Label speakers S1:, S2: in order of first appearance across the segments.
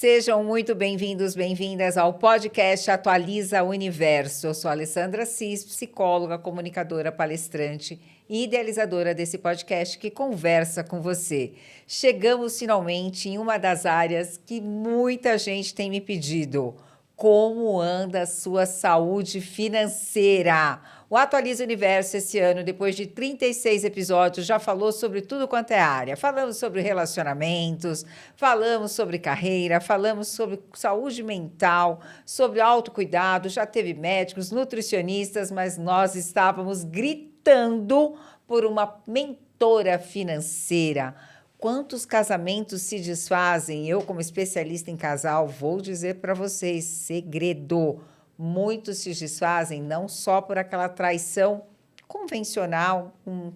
S1: Sejam muito bem-vindos, bem-vindas ao podcast Atualiza o Universo. Eu sou a Alessandra Cis, psicóloga, comunicadora, palestrante e idealizadora desse podcast que conversa com você. Chegamos finalmente em uma das áreas que muita gente tem me pedido. Como anda a sua saúde financeira? O Atualiza o Universo esse ano, depois de 36 episódios, já falou sobre tudo quanto é área. Falamos sobre relacionamentos, falamos sobre carreira, falamos sobre saúde mental, sobre autocuidado, já teve médicos, nutricionistas, mas nós estávamos gritando por uma mentora financeira. Quantos casamentos se desfazem? Eu, como especialista em casal, vou dizer para vocês, segredo. Muitos se desfazem não só por aquela traição convencional,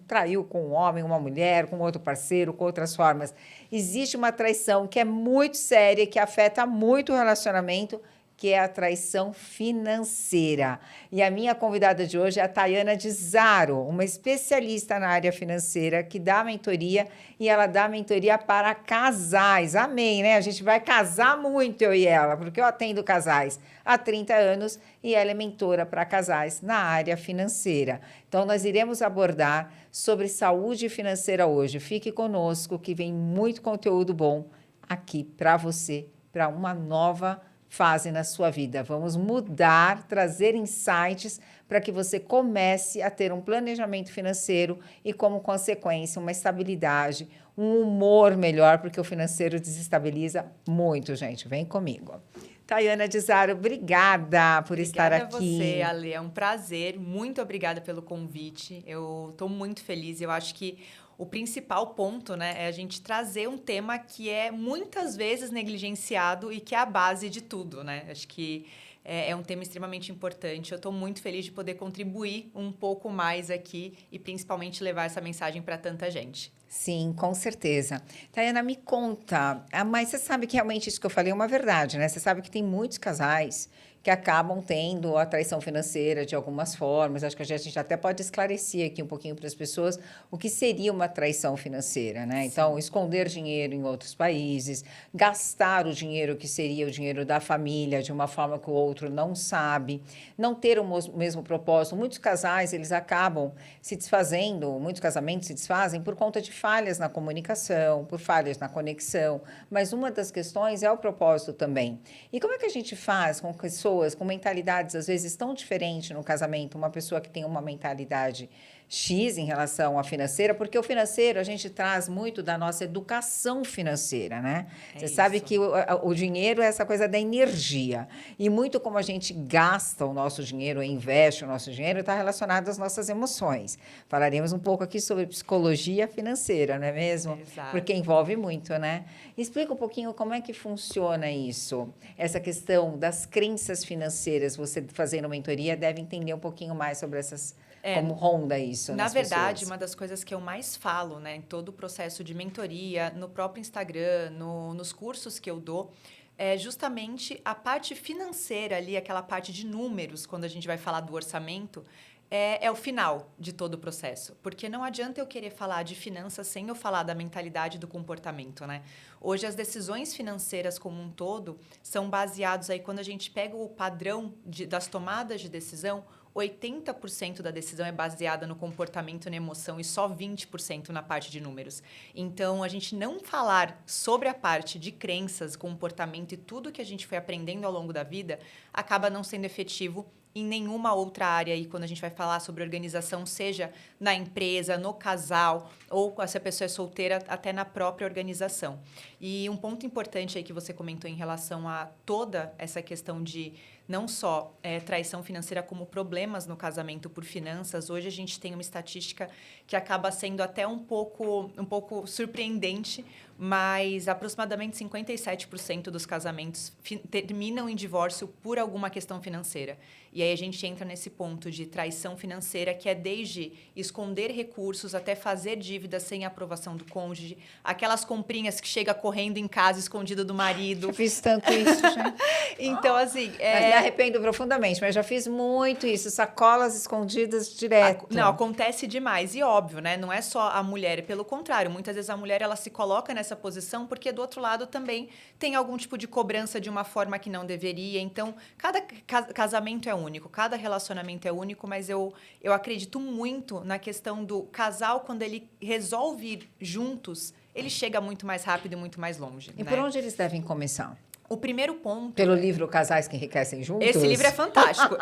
S1: traiu com um homem, uma mulher, com outro parceiro, com outras formas. Existe uma traição que é muito séria, que afeta muito o relacionamento, que é a traição financeira. E a minha convidada de hoje é a Tayana de Zaro, uma especialista na área financeira que dá mentoria e ela dá mentoria para casais. Amém, né? A gente vai casar muito, eu e ela, porque eu atendo casais há 30 anos e ela é mentora para casais na área financeira. Então, nós iremos abordar sobre saúde financeira hoje. Fique conosco que vem muito conteúdo bom aqui para você, para uma nova fase na sua vida. Vamos mudar, trazer insights para que você comece a ter um planejamento financeiro e, como consequência, uma estabilidade, um humor melhor, porque o financeiro desestabiliza muito, gente. Vem comigo. Tayana de Zaro, obrigada por estar aqui.
S2: Obrigada a você, Ale. É um prazer. Muito obrigada pelo convite. Eu estou muito feliz. Eu acho que o principal ponto, né, é a gente trazer um tema que é muitas vezes negligenciado e que é a base de tudo, né? Acho que é um tema extremamente importante. Eu estou muito feliz de poder contribuir um pouco mais aqui e principalmente levar essa mensagem para tanta gente.
S1: Sim, com certeza. Tayana, me conta, mas você sabe que realmente isso que eu falei é uma verdade, né? Você sabe que tem muitos casais que acabam tendo a traição financeira de algumas formas. Acho que a gente até pode esclarecer aqui um pouquinho para as pessoas o que seria uma traição financeira, né? Então, esconder dinheiro em outros países, gastar o dinheiro que seria o dinheiro da família de uma forma que o outro não sabe, não ter o mesmo propósito. Muitos casais, eles acabam se desfazendo, muitos casamentos se desfazem por conta de falhas na comunicação, por falhas na conexão, mas uma das questões é o propósito também. E como é que a gente faz com pessoas com mentalidades, às vezes, tão diferentes no casamento, uma pessoa que tem uma mentalidade X em relação à financeira, porque o financeiro, a gente traz muito da nossa educação financeira, né? Você sabe que o dinheiro é essa coisa da energia, e muito como a gente gasta o nosso dinheiro, investe o nosso dinheiro, está relacionado às nossas emoções. Falaremos um pouco aqui sobre psicologia financeira, não é mesmo?
S2: Exato.
S1: Porque envolve muito, né? Explica um pouquinho como é que funciona isso, essa questão das crenças financeiras. Você fazendo mentoria deve entender um pouquinho mais sobre essas, como ronda isso
S2: na
S1: nas
S2: verdade,
S1: pessoas.
S2: uma das coisas que eu mais falo, né, em todo o processo de mentoria, no próprio Instagram, nos cursos que eu dou, é justamente a parte financeira ali, aquela parte de números, quando a gente vai falar do orçamento, é o final de todo o processo. Porque não adianta eu querer falar de finanças sem eu falar da mentalidade e do comportamento, né? Hoje, as decisões financeiras como um todo são baseadas aí, quando a gente pega o padrão das tomadas de decisão, 80% da decisão é baseada no comportamento e na emoção e só 20% na parte de números. Então, a gente não falar sobre a parte de crenças, comportamento e tudo que a gente foi aprendendo ao longo da vida acaba não sendo efetivo em nenhuma outra área aí, quando a gente vai falar sobre organização, seja na empresa, no casal, ou se a pessoa é solteira, até na própria organização. E um ponto importante aí que você comentou em relação a toda essa questão de não só traição financeira, como problemas no casamento por finanças. Hoje a gente tem uma estatística que acaba sendo até um pouco surpreendente, mas aproximadamente 57% dos casamentos terminam em divórcio por alguma questão financeira. E aí a gente entra nesse ponto de traição financeira, que é desde esconder recursos até fazer dívidas sem aprovação do cônjuge, aquelas comprinhas que chega correndo em casa escondido do marido.
S1: Eu fiz tanto isso, gente.
S2: Então, assim...
S1: Mas minha arrependo profundamente, mas já fiz muito isso, sacolas escondidas direto.
S2: Não, acontece demais. E óbvio, né? Não é só a mulher, pelo contrário. Muitas vezes a mulher, ela se coloca nessa posição porque do outro lado também tem algum tipo de cobrança de uma forma que não deveria. Então, cada casamento é único, cada relacionamento é único, mas eu acredito muito na questão do casal, quando ele resolve ir juntos, ele chega muito mais rápido e muito mais longe.
S1: E
S2: né?
S1: por onde eles devem começar?
S2: O primeiro ponto...
S1: Pelo livro Casais que Enriquecem Juntos?
S2: Esse livro é fantástico.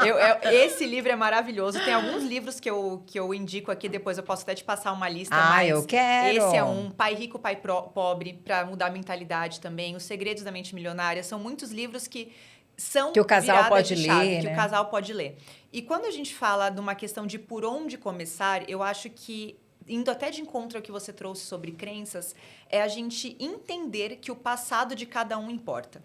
S2: Esse livro é maravilhoso. Tem alguns livros que eu indico aqui, depois eu posso até te passar uma lista. Mas
S1: eu quero!
S2: Esse é um. Pai Rico, Pai Pobre, para mudar a mentalidade também. Os Segredos da Mente Milionária. São muitos livros que são
S1: que o casal pode ler,
S2: que o casal pode ler. E quando a gente fala de uma questão de por onde começar, eu acho que, indo até de encontro ao que você trouxe sobre crenças, é a gente entender que o passado de cada um importa.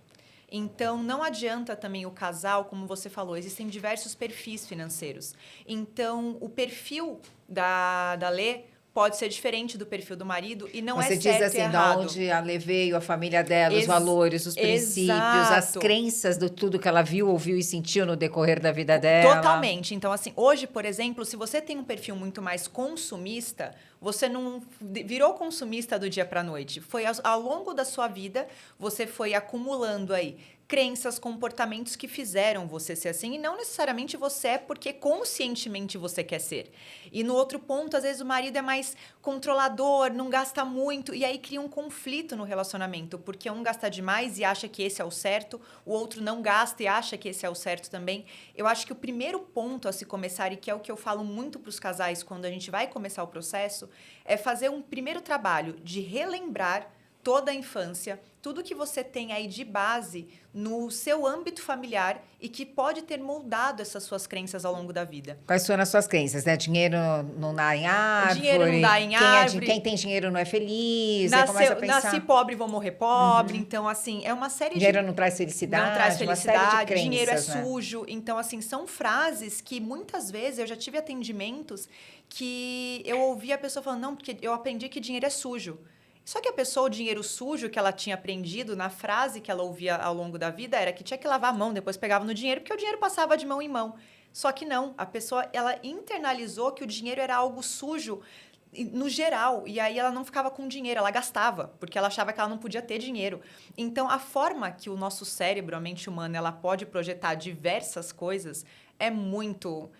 S2: Então, não adianta também o casal, como você falou, existem diversos perfis financeiros. Então, o perfil da Lê pode ser diferente do perfil do marido e não
S1: você
S2: é certo
S1: diz assim,
S2: e errado.
S1: de onde ela veio, a família dela, os valores, os princípios, as crenças do tudo que ela viu, ouviu e sentiu no decorrer da vida dela.
S2: Totalmente. Então, assim, hoje, por exemplo, se você tem um perfil muito mais consumista, você não virou consumista do dia para a noite. Foi ao longo da sua vida, você foi acumulando aí crenças, comportamentos que fizeram você ser assim, e não necessariamente você é porque conscientemente você quer ser. E no outro ponto, às vezes o marido é mais controlador, não gasta muito, e aí cria um conflito no relacionamento, porque um gasta demais e acha que esse é o certo, o outro não gasta e acha que esse é o certo também. Eu acho que o primeiro ponto a se começar, e que é o que eu falo muito para os casais quando a gente vai começar o processo, é fazer um primeiro trabalho de relembrar toda a infância, tudo que você tem aí de base no seu âmbito familiar e que pode ter moldado essas suas crenças ao longo da vida.
S1: Quais foram as suas crenças, né? Dinheiro não dá em árvore.
S2: Dinheiro não dá em árvore.
S1: Quem tem dinheiro não é feliz. Começa a pensar.
S2: Nasci pobre, vou morrer pobre. Então, assim, é uma série
S1: dinheiro não traz felicidade.
S2: Não traz felicidade.
S1: Uma série de crenças,
S2: dinheiro é
S1: né?
S2: sujo. Então, assim, são frases que muitas vezes eu já tive atendimentos que eu ouvi a pessoa falando, não, porque eu aprendi que dinheiro é sujo. Só que a pessoa, o dinheiro sujo que ela tinha aprendido na frase que ela ouvia ao longo da vida era que tinha que lavar a mão, depois pegava no dinheiro, porque o dinheiro passava de mão em mão. Só que não, a pessoa, ela internalizou que o dinheiro era algo sujo no geral, e aí ela não ficava com dinheiro, ela gastava, porque ela achava que ela não podia ter dinheiro. Então, a forma que o nosso cérebro, a mente humana, ela pode projetar diversas coisas é muito...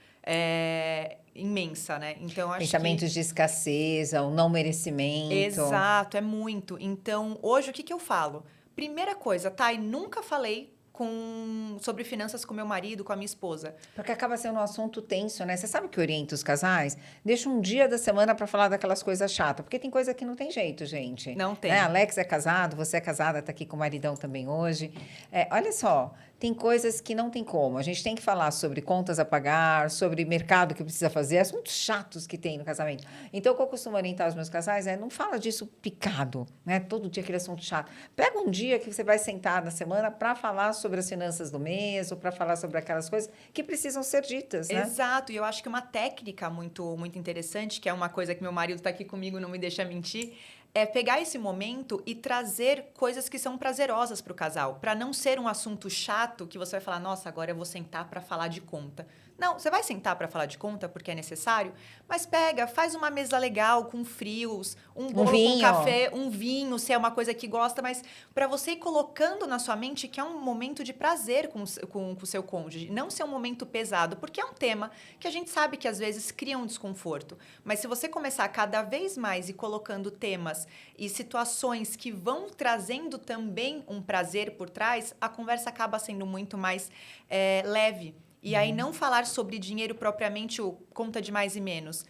S2: imensa, né? Então, acho
S1: pensamentos de escassez, o não merecimento.
S2: Exato, é muito. Então, hoje, o que eu falo? Primeira coisa, Thay, nunca falei sobre finanças com meu marido, com a minha esposa.
S1: Porque acaba sendo um assunto tenso, né? Você sabe que orienta os casais? Deixa um dia da semana para falar daquelas coisas chatas, porque tem coisa que não tem jeito, gente.
S2: Não tem.
S1: Né? Alex é casado, você é casada, tá aqui com o maridão também hoje. Olha só, tem coisas que não tem como. A gente tem que falar sobre contas a pagar, sobre mercado que precisa fazer, assuntos chatos que tem no casamento. Então, o que eu costumo orientar os meus casais não fala disso picado, né? Todo dia aquele assunto chato. Pega um dia que você vai sentar na semana para falar sobre as finanças do mês ou para falar sobre aquelas coisas que precisam ser ditas, né?
S2: Exato. E eu acho que uma técnica muito, muito interessante, que é uma coisa que meu marido está aqui comigo, não me deixa mentir, é pegar esse momento e trazer coisas que são prazerosas para o casal, para não ser um assunto chato que você vai falar, nossa, agora eu vou sentar para falar de conta. Não, você vai sentar para falar de conta porque é necessário, mas faz uma mesa legal com frios, um bolo com café, um vinho, se é uma coisa que gosta, mas para você ir colocando na sua mente que é um momento de prazer com o seu cônjuge, não ser um momento pesado, porque é um tema que a gente sabe que às vezes cria um desconforto, mas se você começar cada vez mais e colocando temas e situações que vão trazendo também um prazer por trás, a conversa acaba sendo muito mais leve. E aí não falar sobre dinheiro propriamente, o conta de mais e menos.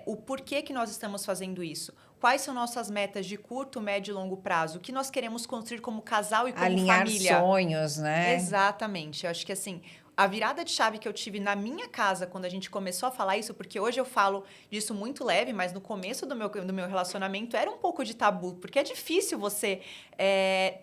S2: O porquê que nós estamos fazendo isso. Quais são nossas metas de curto, médio e longo prazo? O que nós queremos construir como casal e como família?
S1: Alinhar sonhos, né?
S2: Exatamente. Eu acho que assim... A virada de chave que eu tive na minha casa quando a gente começou a falar isso, porque hoje eu falo disso muito leve, mas no começo do meu relacionamento era um pouco de tabu, porque é difícil você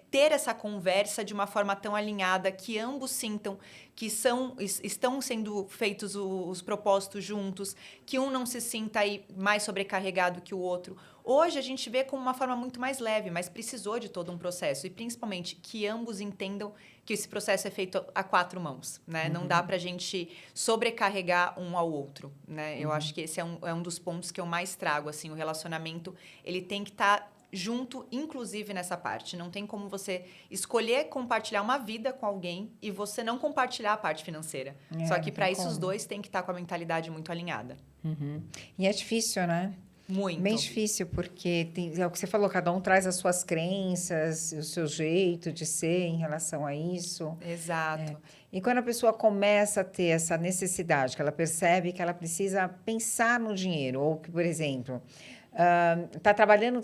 S2: ter essa conversa de uma forma tão alinhada, que ambos sintam que estão sendo feitos os propósitos juntos, que um não se sinta aí mais sobrecarregado que o outro. Hoje a gente vê como uma forma muito mais leve, mas precisou de todo um processo. E principalmente que ambos entendam que esse processo é feito a 4 mãos, né? Não dá para a gente sobrecarregar um ao outro, né? Eu acho que esse é um dos pontos que eu mais trago, assim. O relacionamento, ele tem que estar junto, inclusive nessa parte. Não tem como você escolher compartilhar uma vida com alguém e você não compartilhar a parte financeira. Só que para isso os dois têm que estar com a mentalidade muito alinhada.
S1: E é difícil, né?
S2: Muito.
S1: Bem difícil, porque é o que você falou, cada um traz as suas crenças, o seu jeito de ser em relação a isso.
S2: Exato.
S1: E quando a pessoa começa a ter essa necessidade, que ela percebe que ela precisa pensar no dinheiro, ou que, por exemplo, está trabalhando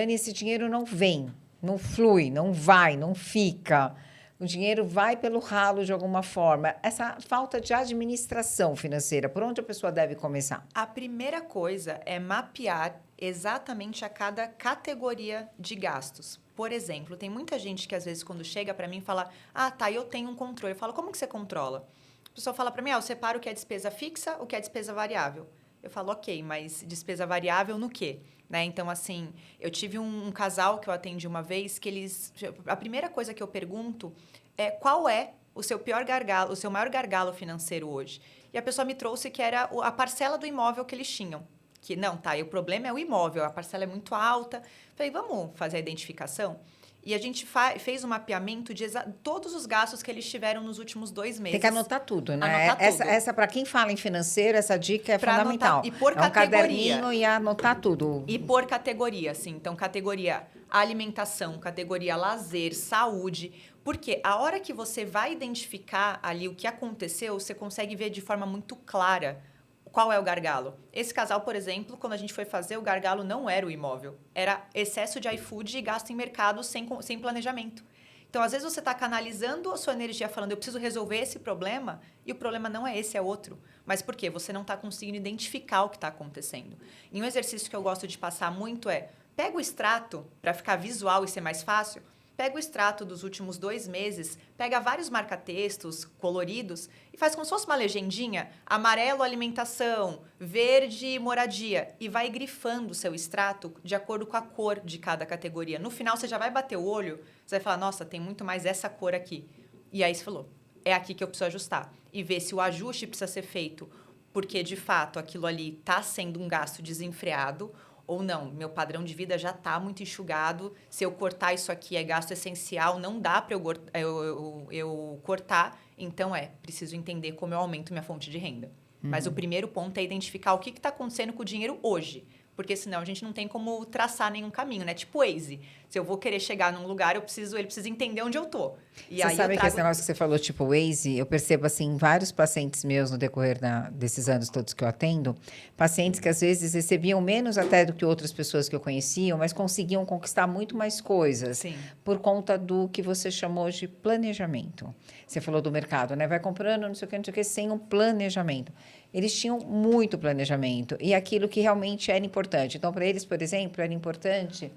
S1: e esse dinheiro não vem, não flui, não vai, não fica. O dinheiro vai pelo ralo de alguma forma. Essa falta de administração financeira, por onde a pessoa deve começar?
S2: A primeira coisa é mapear exatamente a cada categoria de gastos. Por exemplo, tem muita gente que às vezes quando chega para mim fala: "Ah, tá, eu tenho um controle". Eu falo: "Como que você controla?". A pessoa fala para mim: "Ah, eu separo o que é despesa fixa, o que é despesa variável". Eu falo: "OK, mas despesa variável no quê?". Né? Então, assim, eu tive um casal que eu atendi uma vez que eles... A primeira coisa que eu pergunto é qual é o seu pior gargalo, o seu maior gargalo financeiro hoje. E a pessoa me trouxe que era a parcela do imóvel que eles tinham. Que, não, tá, e o problema é o imóvel, a parcela é muito alta. Falei, vamos fazer a identificação? E a gente fez um mapeamento de todos os gastos que eles tiveram nos últimos 2 meses.
S1: Tem que anotar tudo, né?
S2: Anotar tudo.
S1: Essa para quem fala em financeiro, essa dica é fundamental.
S2: Anotar, e por
S1: categoria. Um caderninho e anotar tudo.
S2: E por categoria, assim. Então, categoria alimentação, categoria lazer, saúde. Porque a hora que você vai identificar ali o que aconteceu, você consegue ver de forma muito clara qual é o gargalo. Esse casal, por exemplo, quando a gente foi fazer, o gargalo não era o imóvel. Era excesso de iFood e gasto em mercado sem planejamento. Então, às vezes, você está canalizando a sua energia falando, eu preciso resolver esse problema, e o problema não é esse, é outro. Mas por quê? Você não está conseguindo identificar o que está acontecendo. E um exercício que eu gosto de passar muito é, pega o extrato, para ficar visual e ser mais fácil, pega o extrato dos últimos 2 meses, pega vários marca-textos coloridos e faz como se fosse uma legendinha, amarelo alimentação, verde moradia, e vai grifando o seu extrato de acordo com a cor de cada categoria. No final, você já vai bater o olho, você vai falar, nossa, tem muito mais essa cor aqui. E aí você falou, é aqui que eu preciso ajustar. E ver se o ajuste precisa ser feito porque, de fato, aquilo ali está sendo um gasto desenfreado ou não, meu padrão de vida já está muito enxugado, se eu cortar isso aqui é gasto essencial, não dá para eu cortar, então preciso entender como eu aumento minha fonte de renda. Mas o primeiro ponto é identificar o que está acontecendo com o dinheiro hoje, porque senão a gente não tem como traçar nenhum caminho, né? Tipo Waze. Se eu vou querer chegar num lugar, ele precisa entender onde eu tô. E
S1: você
S2: aí
S1: sabe que esse negócio que você falou, tipo Waze, eu percebo assim, vários pacientes meus no decorrer desses anos todos que eu atendo, pacientes que às vezes recebiam menos até do que outras pessoas que eu conhecia, mas conseguiam conquistar muito mais coisas.
S2: Sim.
S1: Por conta do que você chamou de planejamento. Você falou do mercado, né? Vai comprando, não sei o que, sem um planejamento. Eles tinham muito planejamento e aquilo que realmente era importante. Então, para eles, por exemplo, era importante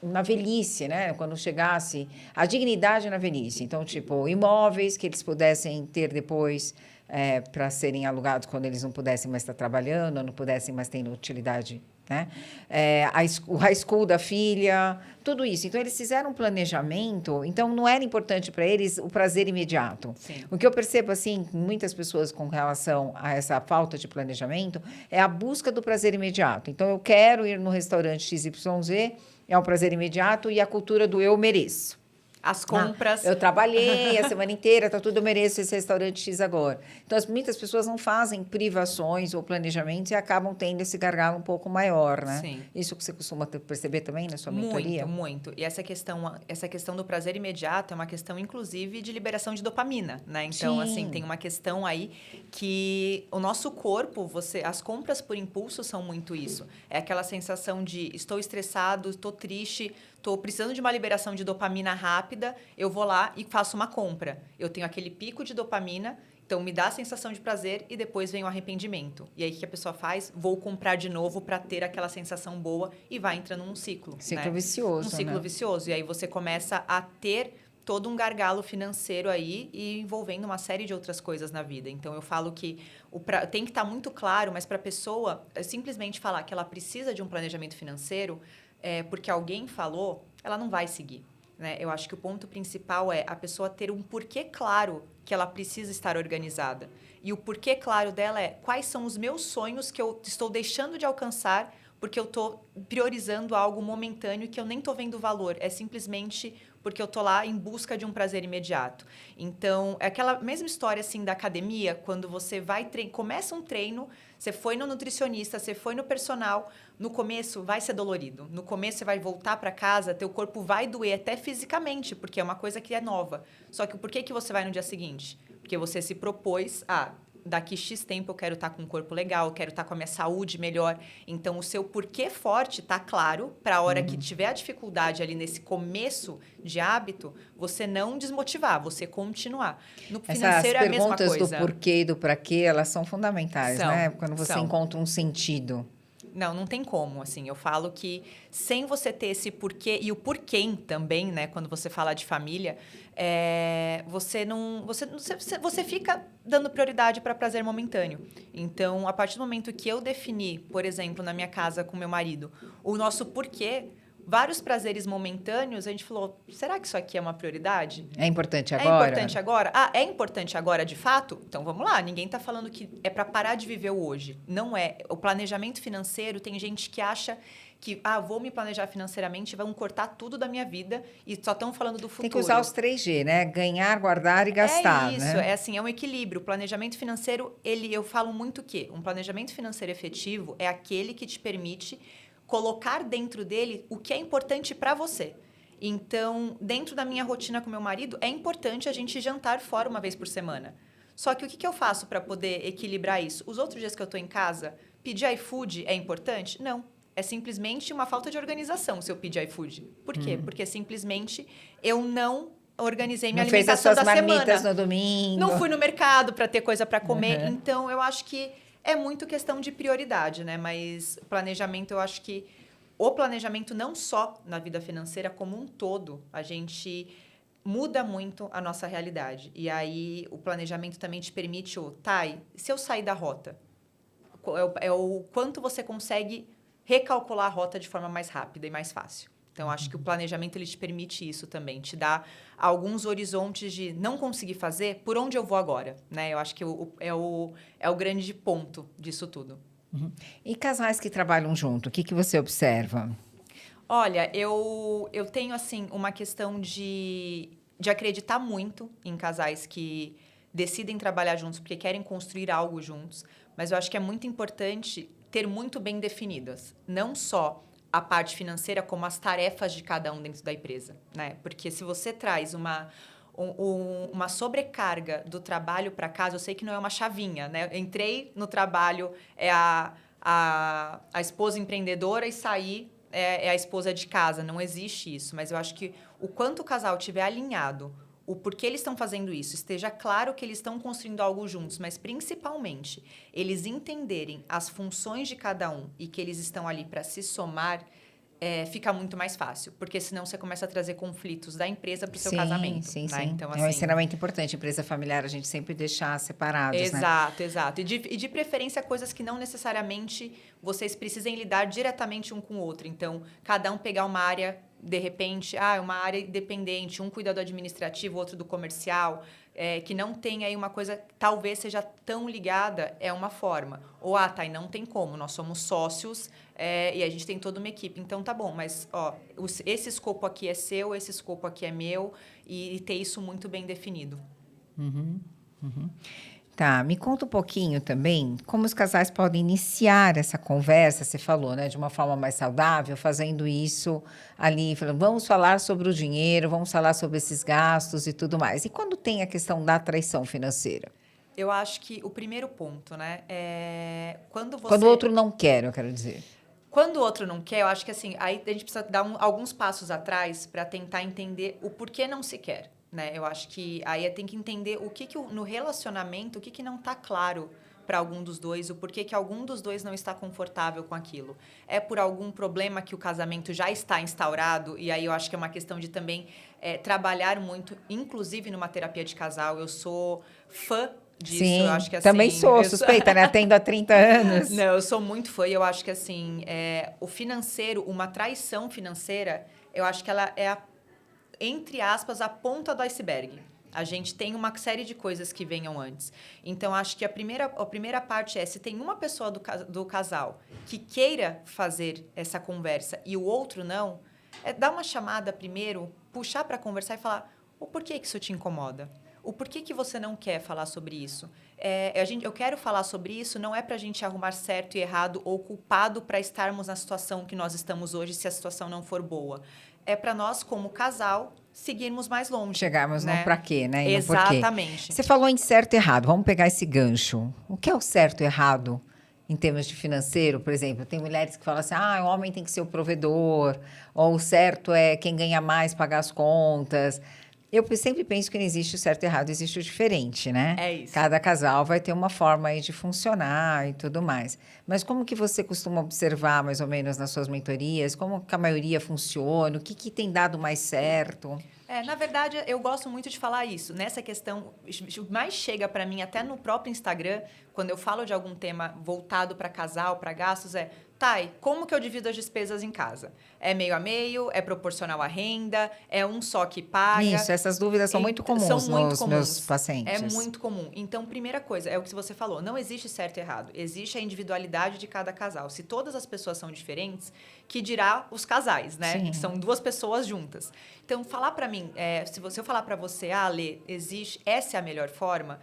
S1: na velhice, né? Quando chegasse a dignidade na velhice. Então, tipo, imóveis que eles pudessem ter depois para serem alugados quando eles não pudessem mais estar trabalhando, ou não pudessem mais ter utilidade, né? O high school da filha, tudo isso. Então, eles fizeram um planejamento, então não era importante para eles o prazer imediato.
S2: Sim.
S1: O que eu percebo, assim, muitas pessoas com relação a essa falta de planejamento é a busca do prazer imediato. Então, eu quero ir no restaurante XYZ, é um prazer imediato, e a cultura do eu mereço.
S2: As compras.
S1: Eu trabalhei a semana inteira, tá tudo, eu mereço esse restaurante X agora. Então, muitas pessoas não fazem privações ou planejamentos e acabam tendo esse gargalo um pouco maior, né?
S2: Sim.
S1: Isso que você costuma perceber também na sua mentoria?
S2: Muito. E essa questão do prazer imediato é uma questão, inclusive, de liberação de dopamina, né? Então, assim, tem uma questão aí que o nosso corpo, as compras por impulso são muito isso. É aquela sensação de estou estressado, estou triste, estou precisando de uma liberação de dopamina rápida, eu vou lá e faço uma compra. Eu tenho aquele pico de dopamina, então me dá a sensação de prazer e depois vem o arrependimento. E aí o que a pessoa faz? Vou comprar de novo para ter aquela sensação boa e vai entrando num ciclo.
S1: Ciclo vicioso,
S2: Um ciclo vicioso. E aí você começa a ter todo um gargalo financeiro aí e envolvendo uma série de outras coisas na vida. Então, eu falo que tem que estar muito claro, mas para a pessoa simplesmente falar que ela precisa de um planejamento financeiro porque alguém falou, ela não vai seguir. Né? Eu acho que o ponto principal é a pessoa ter um porquê claro que ela precisa estar organizada. E o porquê claro dela é quais são os meus sonhos que eu estou deixando de alcançar porque eu estou priorizando algo momentâneo que eu nem estou vendo valor. É simplesmente porque eu estou lá em busca de um prazer imediato. Então, é aquela mesma história assim da academia, quando você começa um treino, você foi no nutricionista, você foi no personal, no começo vai ser dolorido. No começo você vai voltar para casa, teu corpo vai doer até fisicamente, porque é uma coisa que é nova. Só que por que você vai no dia seguinte? Porque você se propôs daqui X tempo eu quero estar com um corpo legal, eu quero estar com a minha saúde melhor. Então, o seu porquê forte está claro para a hora que tiver a dificuldade ali nesse começo de hábito, você não desmotivar, você continuar. No financeiro é a mesma coisa.
S1: As perguntas do porquê e do para quê, elas são fundamentais, né? Quando você encontra um sentido.
S2: Não tem como, assim, eu falo que sem você ter esse porquê, e o porquê também, né, quando você fala de família, você fica dando prioridade para prazer momentâneo. Então, a partir do momento que eu defini, por exemplo, na minha casa com meu marido, o nosso porquê, vários prazeres momentâneos, a gente falou, será que isso aqui é uma prioridade?
S1: É importante agora?
S2: É importante agora? É importante agora de fato? Então vamos lá, ninguém está falando que é para parar de viver o hoje. Não é. O planejamento financeiro, tem gente que acha que, vou me planejar financeiramente, vão cortar tudo da minha vida e só estão falando do futuro.
S1: Tem que usar os 3G, né? Ganhar, guardar e gastar,
S2: É isso,
S1: né?
S2: É um equilíbrio. O planejamento financeiro, eu falo muito que um planejamento financeiro efetivo é aquele que te permite colocar dentro dele o que é importante para você. Então, dentro da minha rotina com meu marido, é importante a gente jantar fora uma vez por semana. Só que o que eu faço para poder equilibrar isso? Os outros dias que eu estou em casa, pedir iFood é importante? Não. É simplesmente uma falta de organização se eu pedir iFood. Por quê? Porque simplesmente eu não organizei minha alimentação da semana.
S1: Não fez as suas marmitas no domingo.
S2: Não fui no mercado para ter coisa para comer. Então, eu acho que é muito questão de prioridade, né? Mas planejamento, eu acho que o planejamento não só na vida financeira, como um todo, a gente muda muito a nossa realidade. E aí, o planejamento também te permite se eu sair da rota, é o quanto você consegue recalcular a rota de forma mais rápida e mais fácil. Então, acho que o planejamento ele te permite isso também, te dá alguns horizontes de não conseguir fazer, por onde eu vou agora, né? Eu acho que é o grande ponto disso tudo.
S1: E casais que trabalham junto, o que você observa?
S2: Olha, eu tenho, assim, uma questão de acreditar muito em casais que decidem trabalhar juntos porque querem construir algo juntos, mas eu acho que é muito importante ter muito bem definidas, não só a parte financeira, como as tarefas de cada um dentro da empresa, né? Porque se você traz uma sobrecarga do trabalho para casa, eu sei que não é uma chavinha, né? Eu entrei no trabalho, é a esposa empreendedora e saí, é a esposa de casa. Não existe isso, mas eu acho que o quanto o casal tiver alinhado, o porquê eles estão fazendo isso, esteja claro que eles estão construindo algo juntos, mas principalmente eles entenderem as funções de cada um e que eles estão ali para se somar, fica muito mais fácil, porque senão você começa a trazer conflitos da empresa para o seu casamento.
S1: Sim.
S2: Então,
S1: é um ensinamento importante. Empresa familiar, a gente sempre deixar separados,
S2: exato, né? Exato. E de preferência, coisas que não necessariamente vocês precisem lidar diretamente um com o outro. Então, cada um pegar uma área, de repente, uma área independente, um cuida do administrativo, outro do comercial, que não tem aí uma coisa, talvez seja tão ligada, é uma forma. Ou, Thay, não tem como, nós somos sócios e a gente tem toda uma equipe. Então, tá bom, mas esse escopo aqui é seu, esse escopo aqui é meu, e ter isso muito bem definido.
S1: Tá, me conta um pouquinho também como os casais podem iniciar essa conversa, você falou, né, de uma forma mais saudável, fazendo isso ali, falando, vamos falar sobre o dinheiro, vamos falar sobre esses gastos e tudo mais. E quando tem a questão da traição financeira?
S2: Eu acho que o primeiro ponto, né, é quando
S1: o outro não quer, eu quero dizer.
S2: Quando o outro não quer, eu acho que assim, aí a gente precisa dar alguns passos atrás para tentar entender o porquê não se quer. Né? Eu acho que aí tem que entender no relacionamento, o que não está claro para algum dos dois, o porquê que algum dos dois não está confortável com aquilo. É por algum problema que o casamento já está instaurado, e aí eu acho que é uma questão de também trabalhar muito, inclusive numa terapia de casal. Eu sou fã disso,
S1: Sim,
S2: eu acho que assim...
S1: também sou suspeita, né? Atendo há 30 anos.
S2: Não, eu sou muito fã e eu acho que assim, o financeiro, uma traição financeira, eu acho que ela é, entre aspas, a ponta do iceberg. A gente tem uma série de coisas que venham antes. Então, acho que a primeira parte é, se tem uma pessoa do casal que queira fazer essa conversa e o outro não, dar uma chamada primeiro, puxar para conversar e falar o porquê que isso te incomoda. O porquê que você não quer falar sobre isso? Eu quero falar sobre isso, não é para a gente arrumar certo e errado ou culpado para estarmos na situação que nós estamos hoje, se a situação não for boa. É para nós, como casal, seguirmos mais longe.
S1: Chegarmos
S2: né?
S1: no pra quê, né? E
S2: Exatamente.
S1: Você falou em certo e errado. Vamos pegar esse gancho. O que é o certo e errado em termos de financeiro, por exemplo? Tem mulheres que falam assim, o homem tem que ser o provedor, ou o certo é quem ganha mais pagar as contas. Eu sempre penso que não existe o certo e errado, existe o diferente, né?
S2: É isso.
S1: Cada casal vai ter uma forma aí de funcionar e tudo mais. Mas como que você costuma observar, mais ou menos, nas suas mentorias? Como que a maioria funciona? O que tem dado mais certo?
S2: Na verdade, eu gosto muito de falar isso. Nessa questão, mais chega para mim, até no próprio Instagram, quando eu falo de algum tema voltado para casal, para gastos, Thay, como que eu divido as despesas em casa? É meio a meio? É proporcional à renda? É um só que paga?
S1: Isso, essas dúvidas são muito comuns nos meus pacientes.
S2: É muito comum. Então, primeira coisa, é o que você falou, não existe certo e errado. Existe a individualidade de cada casal. Se todas as pessoas são diferentes, que dirá os casais, né?
S1: Sim.
S2: Que são duas pessoas juntas. Então, falar para mim, se eu falar para você, Lê, essa é a melhor forma,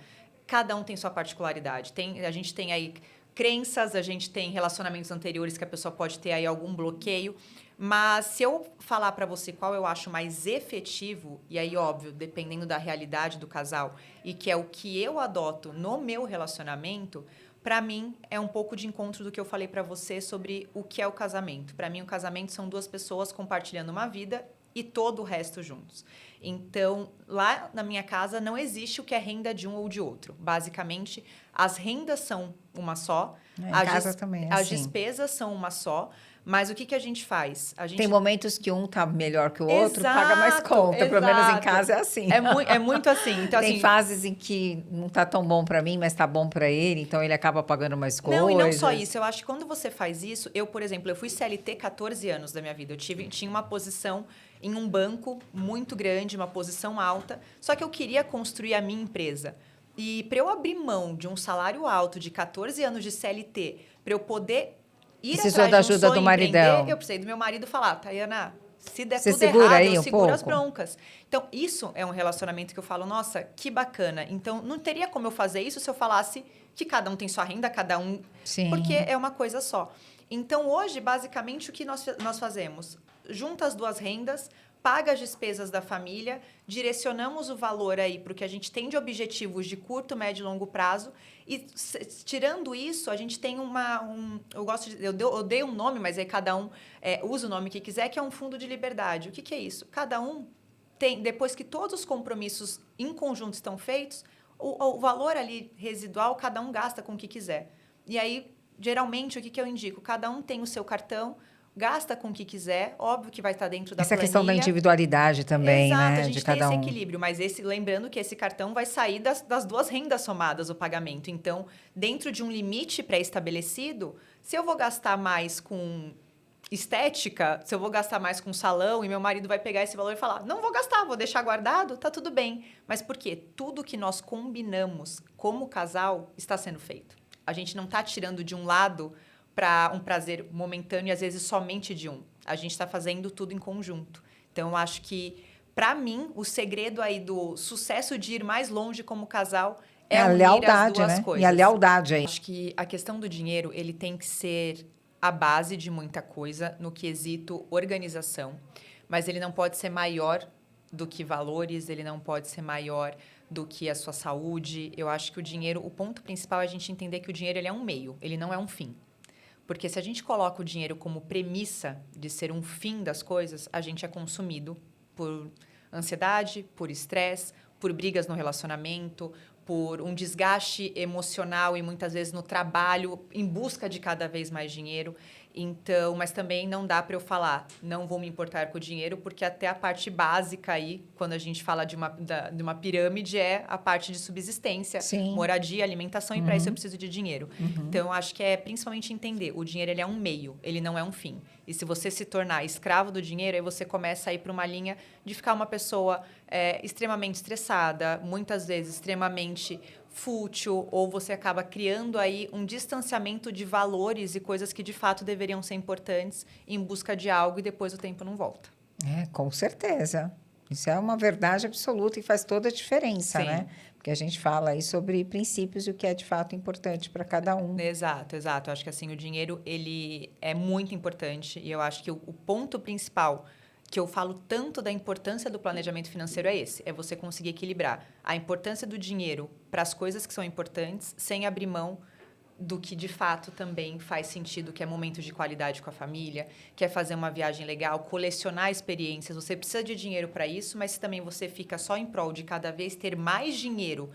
S2: cada um tem sua particularidade. A gente tem aí crenças, a gente tem relacionamentos anteriores que a pessoa pode ter aí algum bloqueio, mas se eu falar para você qual eu acho mais efetivo, e aí, óbvio, dependendo da realidade do casal, e que é o que eu adoto no meu relacionamento, para mim é um pouco de encontro do que eu falei para você sobre o que é o casamento. Para mim, o casamento são duas pessoas compartilhando uma vida e todo o resto juntos. Então, lá na minha casa não existe o que é renda de um ou de outro. Basicamente, as rendas são uma só.
S1: Em casa também é
S2: as
S1: assim.
S2: despesas são uma só. Mas o que a gente faz?
S1: Tem momentos que um tá melhor que o outro, paga mais conta. Pelo menos em casa é assim.
S2: É muito assim. Então,
S1: tem fases em que não tá tão bom para mim, mas tá bom para ele, então ele acaba pagando mais coisas.
S2: Não, e não só isso. Eu acho que quando você faz isso... por exemplo, eu fui CLT 14 anos da minha vida. Tinha uma posição em um banco muito grande, uma posição alta. Só que eu queria construir a minha empresa. E para eu abrir mão de um salário alto de 14 anos de CLT, para eu poder
S1: precisou da ajuda do maridão.
S2: Eu precisei do meu marido falar, Tayana, se der
S1: você
S2: tudo errado,
S1: aí
S2: eu seguro as
S1: pouco?
S2: broncas. Então, isso é um relacionamento que eu falo, nossa, que bacana. Então, não teria como eu fazer isso se eu falasse que cada um tem sua renda, cada um...
S1: Sim.
S2: Porque é uma coisa só. Então, hoje, basicamente, o que nós fazemos? Junta as duas rendas, paga as despesas da família, direcionamos o valor aí para o que a gente tem de objetivos de curto, médio e longo prazo. E tirando isso, a gente tem eu dei um nome, mas aí cada um usa o nome que quiser, que é um fundo de liberdade. O que é isso? Cada um tem, depois que todos os compromissos em conjunto estão feitos, o valor ali residual, cada um gasta com o que quiser. E aí, geralmente, o que eu indico? Cada um tem o seu cartão, gasta com o que quiser, óbvio que vai estar dentro da planilha.
S1: Essa questão da individualidade também,
S2: exato,
S1: né?
S2: A gente
S1: de
S2: tem
S1: cada
S2: esse
S1: um.
S2: equilíbrio, mas lembrando que esse cartão vai sair das duas rendas somadas, o pagamento. Então, dentro de um limite pré-estabelecido, se eu vou gastar mais com estética, se eu vou gastar mais com salão, e meu marido vai pegar esse valor e falar, não vou gastar, vou deixar guardado, tá tudo bem. Mas por quê? Tudo que nós combinamos como casal está sendo feito. A gente não está tirando de um lado para um prazer momentâneo e, às vezes, somente de um. A gente está fazendo tudo em conjunto. Então, eu acho que, para mim, o segredo aí do sucesso de ir mais longe como casal é
S1: a
S2: unir
S1: lealdade,
S2: as duas
S1: né?
S2: coisas.
S1: E a lealdade aí.
S2: Acho que a questão do dinheiro, ele tem que ser a base de muita coisa no quesito organização, mas ele não pode ser maior do que valores, ele não pode ser maior do que a sua saúde. Eu acho que o dinheiro, o ponto principal é a gente entender que o dinheiro ele é um meio, ele não é um fim. Porque se a gente coloca o dinheiro como premissa de ser um fim das coisas, a gente é consumido por ansiedade, por estresse, por brigas no relacionamento, por um desgaste emocional e muitas vezes no trabalho, em busca de cada vez mais dinheiro. Então, mas também não dá para eu falar, não vou me importar com o dinheiro, porque até a parte básica aí, quando a gente fala de uma pirâmide, é a parte de subsistência,
S1: Sim.
S2: moradia, alimentação, e para isso eu preciso de dinheiro. Então, eu acho que é principalmente entender, o dinheiro ele é um meio, ele não é um fim. E se você se tornar escravo do dinheiro, aí você começa a ir para uma linha de ficar uma pessoa extremamente estressada, muitas vezes extremamente fútil, ou você acaba criando aí um distanciamento de valores e coisas que de fato deveriam ser importantes em busca de algo e depois o tempo não volta.
S1: Com certeza. Isso é uma verdade absoluta e faz toda a diferença,
S2: Sim.
S1: né? Porque a gente fala aí sobre princípios e o que é de fato importante para cada um.
S2: Exato, exato. Eu acho que assim, o dinheiro, ele é muito importante e eu acho que o ponto principal que eu falo tanto da importância do planejamento financeiro é esse, é você conseguir equilibrar a importância do dinheiro para as coisas que são importantes, sem abrir mão do que de fato também faz sentido, que é momento de qualidade com a família, que é fazer uma viagem legal, colecionar experiências. Você precisa de dinheiro para isso, mas se também você fica só em prol de cada vez ter mais dinheiro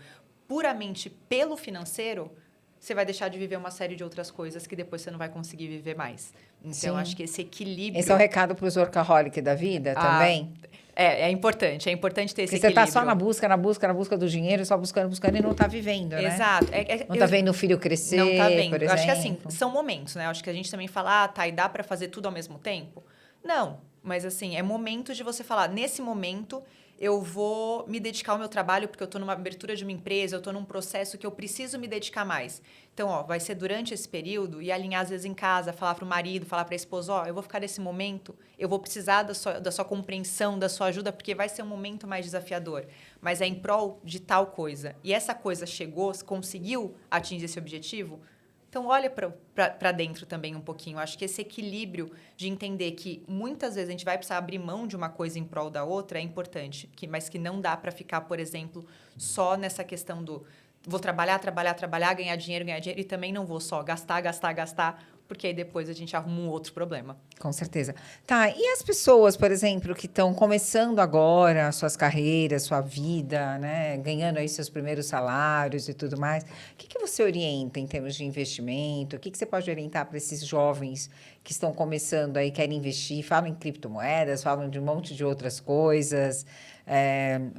S2: puramente pelo financeiro, você vai deixar de viver uma série de outras coisas que depois você não vai conseguir viver mais. Então,
S1: Sim.
S2: acho que esse equilíbrio...
S1: Esse é o recado para os workaholic da vida também?
S2: É importante ter esse
S1: Porque
S2: equilíbrio.
S1: você está só na busca do dinheiro, só buscando e não está vivendo, né?
S2: Exato.
S1: Não está vendo o filho crescer,
S2: não tá vendo.
S1: por exemplo.
S2: Eu acho que assim, são momentos, né? Eu acho que a gente também fala, e dá para fazer tudo ao mesmo tempo? Não, mas assim, é momento de você falar, nesse momento eu vou me dedicar ao meu trabalho, porque eu estou numa abertura de uma empresa, eu estou num processo que eu preciso me dedicar mais. Então, vai ser durante esse período e alinhar às vezes em casa, falar para o marido, falar para a esposa, eu vou ficar nesse momento, eu vou precisar da sua compreensão, da sua ajuda, porque vai ser um momento mais desafiador, mas é em prol de tal coisa. E essa coisa chegou, conseguiu atingir esse objetivo? Então, olha para dentro também um pouquinho. Acho que esse equilíbrio de entender que muitas vezes a gente vai precisar abrir mão de uma coisa em prol da outra é importante, mas que não dá para ficar, por exemplo, só nessa questão do vou trabalhar, ganhar dinheiro e também não vou só gastar, porque aí depois a gente arruma um outro problema.
S1: Com certeza. Tá, e as pessoas, por exemplo, que estão começando agora suas carreiras, sua vida, né, ganhando aí seus primeiros salários e tudo mais, o que você orienta em termos de investimento? O que você pode orientar para esses jovens que estão começando aí, querem investir, falam em criptomoedas, falam de um monte de outras coisas?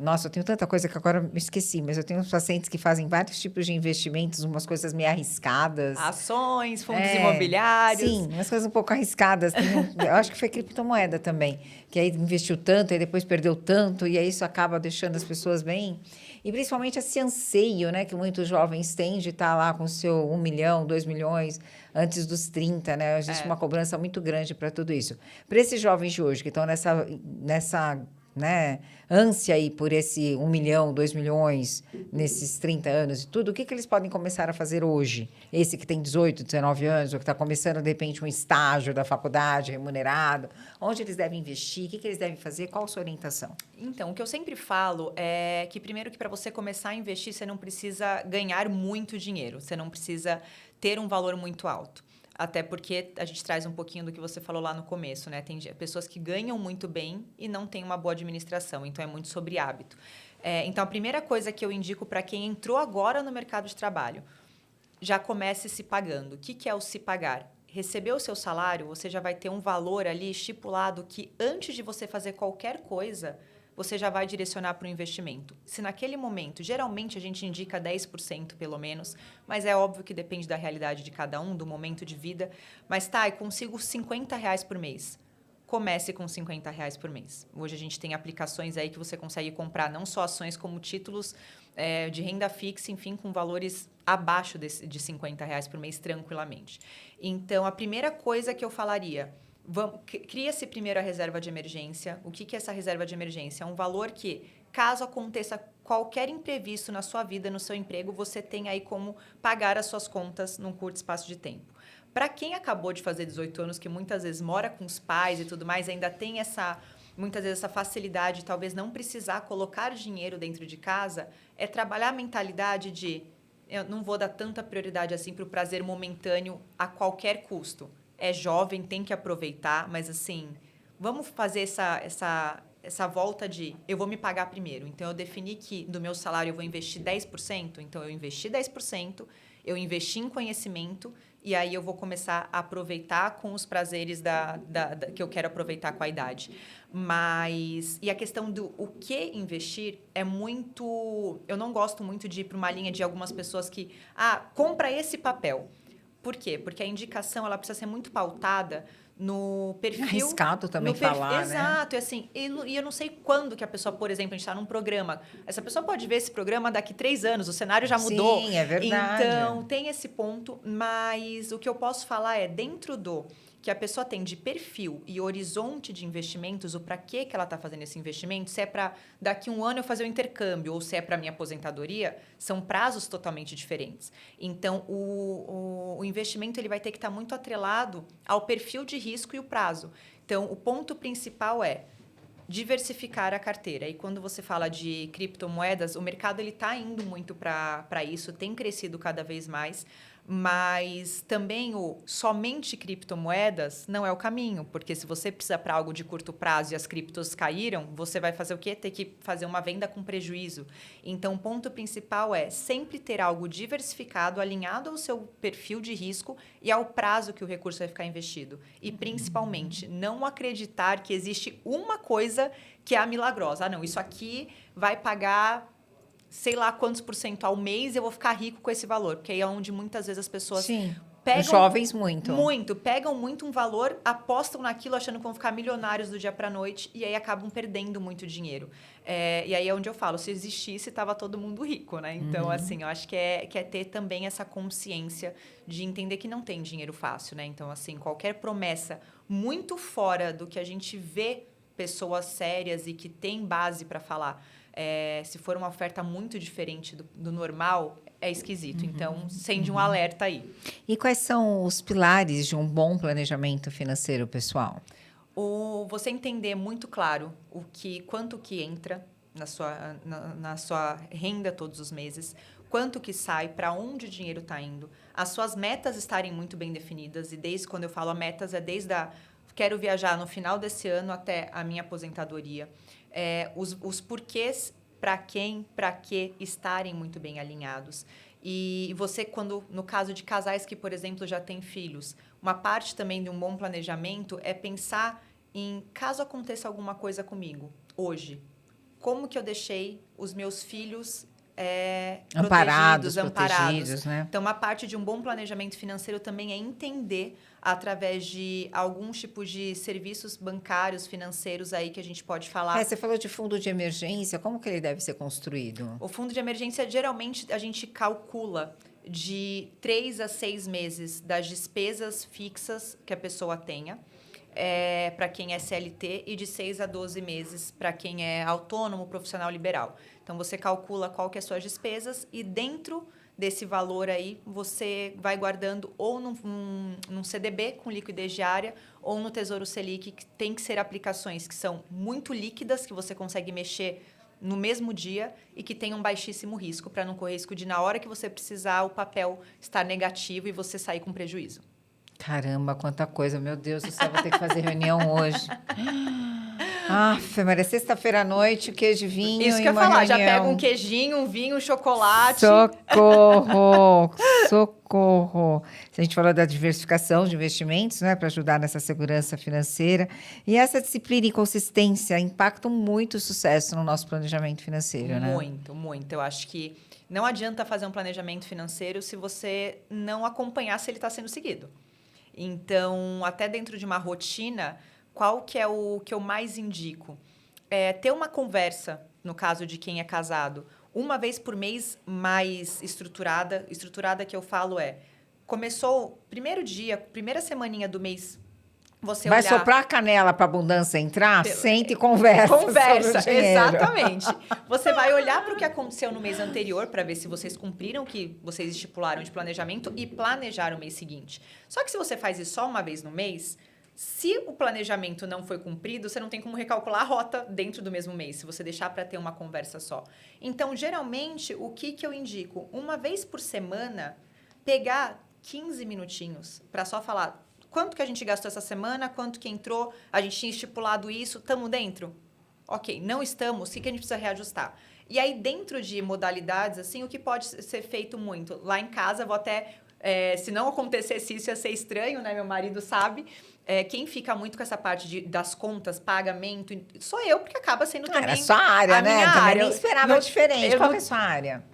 S1: Nossa, eu tenho tanta coisa que agora me esqueci, mas eu tenho uns pacientes que fazem vários tipos de investimentos, umas coisas meio arriscadas.
S2: Ações, fundos imobiliários.
S1: Sim, umas coisas um pouco arriscadas. Eu acho que foi criptomoeda também, que aí investiu tanto e depois perdeu tanto, e aí isso acaba deixando as pessoas bem... E principalmente esse anseio, né, que muitos jovens têm de estar lá com o seu 1 milhão, 2 milhões, antes dos 30, né? Existe uma cobrança muito grande para tudo isso. Para esses jovens de hoje que estão nessa né, ânsia aí por esse 1 milhão, 2 milhões, nesses 30 anos e tudo, o que eles podem começar a fazer hoje? Esse que tem 18, 19 anos, ou que está começando, de repente, um estágio da faculdade remunerado, onde eles devem investir, o que eles devem fazer, qual a sua orientação?
S2: Então, o que eu sempre falo é que, primeiro, que para você começar a investir, você não precisa ganhar muito dinheiro, você não precisa ter um valor muito alto. Até porque a gente traz um pouquinho do que você falou lá no começo, né? Tem pessoas que ganham muito bem e não têm uma boa administração, então é muito sobre hábito. Então, a primeira coisa que eu indico para quem entrou agora no mercado de trabalho, já comece se pagando. O que é o se pagar? Receber o seu salário, você já vai ter um valor ali estipulado que antes de você fazer qualquer coisa, você já vai direcionar para o investimento. Se naquele momento, geralmente a gente indica 10% pelo menos, mas é óbvio que depende da realidade de cada um, do momento de vida. Mas eu consigo R$50 por mês. Comece com R$50 por mês. Hoje a gente tem aplicações aí que você consegue comprar não só ações, como títulos de renda fixa, enfim, com valores abaixo de R$50 por mês, tranquilamente. Então, a primeira coisa que eu falaria... Cria-se primeiro a reserva de emergência. O que é essa reserva de emergência? É um valor que, caso aconteça qualquer imprevisto na sua vida, no seu emprego, você tem aí como pagar as suas contas num curto espaço de tempo. Para quem acabou de fazer 18 anos, que muitas vezes mora com os pais e tudo mais, ainda tem muitas vezes essa facilidade de talvez não precisar colocar dinheiro dentro de casa, é trabalhar a mentalidade de eu não vou dar tanta prioridade assim para o prazer momentâneo a qualquer custo. É jovem, tem que aproveitar, mas assim, vamos fazer essa volta de eu vou me pagar primeiro. Então, eu defini que do meu salário eu vou investir 10%. Então, eu investi 10%, eu investi em conhecimento e aí eu vou começar a aproveitar com os prazeres que eu quero aproveitar com a idade. E a questão do o que investir é muito... Eu não gosto muito de ir para uma linha de algumas pessoas que... compra esse papel. Por quê? Porque a indicação ela precisa ser muito pautada no perfil...
S1: Arriscado também falar, né?
S2: Exato. E, assim, e eu não sei quando que a pessoa, por exemplo, a gente está num programa. Essa pessoa pode ver esse programa daqui 3 anos, o cenário já mudou.
S1: Sim, é verdade.
S2: Então, tem esse ponto, mas o que eu posso falar é, dentro do que a pessoa tem de perfil e horizonte de investimentos, o para que ela está fazendo esse investimento, se é para daqui 1 ano eu fazer o intercâmbio ou se é para minha aposentadoria, são prazos totalmente diferentes. Então, o investimento ele vai ter que estar muito atrelado ao perfil de risco e o prazo. Então, o ponto principal é diversificar a carteira. E quando você fala de criptomoedas, o mercado está indo muito para isso, tem crescido cada vez mais, mas também o somente criptomoedas não é o caminho, porque se você precisa para algo de curto prazo e as criptos caíram, você vai fazer o quê? Ter que fazer uma venda com prejuízo. Então, o ponto principal é sempre ter algo diversificado, alinhado ao seu perfil de risco e ao prazo que o recurso vai ficar investido. E, principalmente, não acreditar que existe uma coisa que é a milagrosa. Não, isso aqui vai pagar... sei lá quantos % ao mês eu vou ficar rico com esse valor. Porque aí é onde muitas vezes as pessoas
S1: os jovens muito.
S2: Pegam muito um valor, apostam naquilo achando que vão ficar milionários do dia para a noite e aí acabam perdendo muito dinheiro. E aí é onde eu falo, se existisse, estava todo mundo rico, né? Então, assim, eu acho que é ter também essa consciência de entender que não tem dinheiro fácil, né? Então, assim, qualquer promessa muito fora do que a gente vê pessoas sérias e que tem base para falar... se for uma oferta muito diferente do normal, é esquisito. Então, acende um alerta aí.
S1: E quais são os pilares de um bom planejamento financeiro, pessoal?
S2: Você entender muito claro quanto que entra na sua renda todos os meses, quanto que sai, para onde o dinheiro está indo, as suas metas estarem muito bem definidas. E desde quando eu falo metas, é desde quero viajar no final desse ano até a minha aposentadoria. Os porquês, para quem, para que estarem muito bem alinhados. E você, no caso de casais que, por exemplo, já têm filhos, uma parte também de um bom planejamento é pensar em, caso aconteça alguma coisa comigo, hoje, como que eu deixei os meus filhos
S1: amparados,
S2: né? Então, uma parte de um bom planejamento financeiro também é entender através de alguns tipos de serviços bancários, financeiros aí que a gente pode falar.
S1: Você falou de fundo de emergência, como que ele deve ser construído?
S2: O fundo de emergência, geralmente, a gente calcula de 3 a 6 meses das despesas fixas que a pessoa tenha, para quem é CLT, e de 6 a 12 meses para quem é autônomo, profissional liberal. Então, você calcula qual que é as suas despesas e dentro desse valor aí, você vai guardando ou num CDB com liquidez diária ou no Tesouro Selic, que tem que ser aplicações que são muito líquidas, que você consegue mexer no mesmo dia e que tem um baixíssimo risco, para não correr risco de, na hora que você precisar, o papel estar negativo e você sair com prejuízo.
S1: Caramba, quanta coisa. Meu Deus do céu, vou ter que fazer reunião hoje. Maria, sexta-feira à noite, queijo e vinho.
S2: Isso que eu ia falar, já pega um queijinho, um vinho, um chocolate.
S1: Socorro! Socorro! A gente falou da diversificação de investimentos, né, para ajudar nessa segurança financeira. E essa disciplina e consistência impactam muito o sucesso no nosso planejamento financeiro, né?
S2: Muito, muito. Eu acho que não adianta fazer um planejamento financeiro se você não acompanhar se ele está sendo seguido. Então, até dentro de uma rotina, qual que é o que eu mais indico? Ter uma conversa, no caso de quem é casado, uma vez por mês mais estruturada. Estruturada que eu falo começou primeiro dia, primeira semaninha do mês, você
S1: vai
S2: olhar...
S1: soprar a canela para a abundância entrar? Sente e conversa.
S2: Conversa, exatamente. Você vai olhar para o que aconteceu no mês anterior para ver se vocês cumpriram o que vocês estipularam de planejamento e planejar o mês seguinte. Só que se você faz isso só uma vez no mês, se o planejamento não foi cumprido, você não tem como recalcular a rota dentro do mesmo mês, se você deixar para ter uma conversa só. Então, geralmente, o que eu indico? Uma vez por semana, pegar 15 minutinhos para só falar... Quanto que a gente gastou essa semana? Quanto que entrou? A gente tinha estipulado isso? Estamos dentro? Ok, não estamos, o que a gente precisa reajustar? E aí, dentro de modalidades, assim, o que pode ser feito muito? Lá em casa, vou até... se não acontecesse isso, ia ser estranho, né? Meu marido sabe. Quem fica muito com essa parte das contas, pagamento, sou eu, porque acaba sendo também
S1: Era sua área, né?
S2: minha
S1: Também
S2: área.
S1: nem esperava diferente. Qual que é a sua área?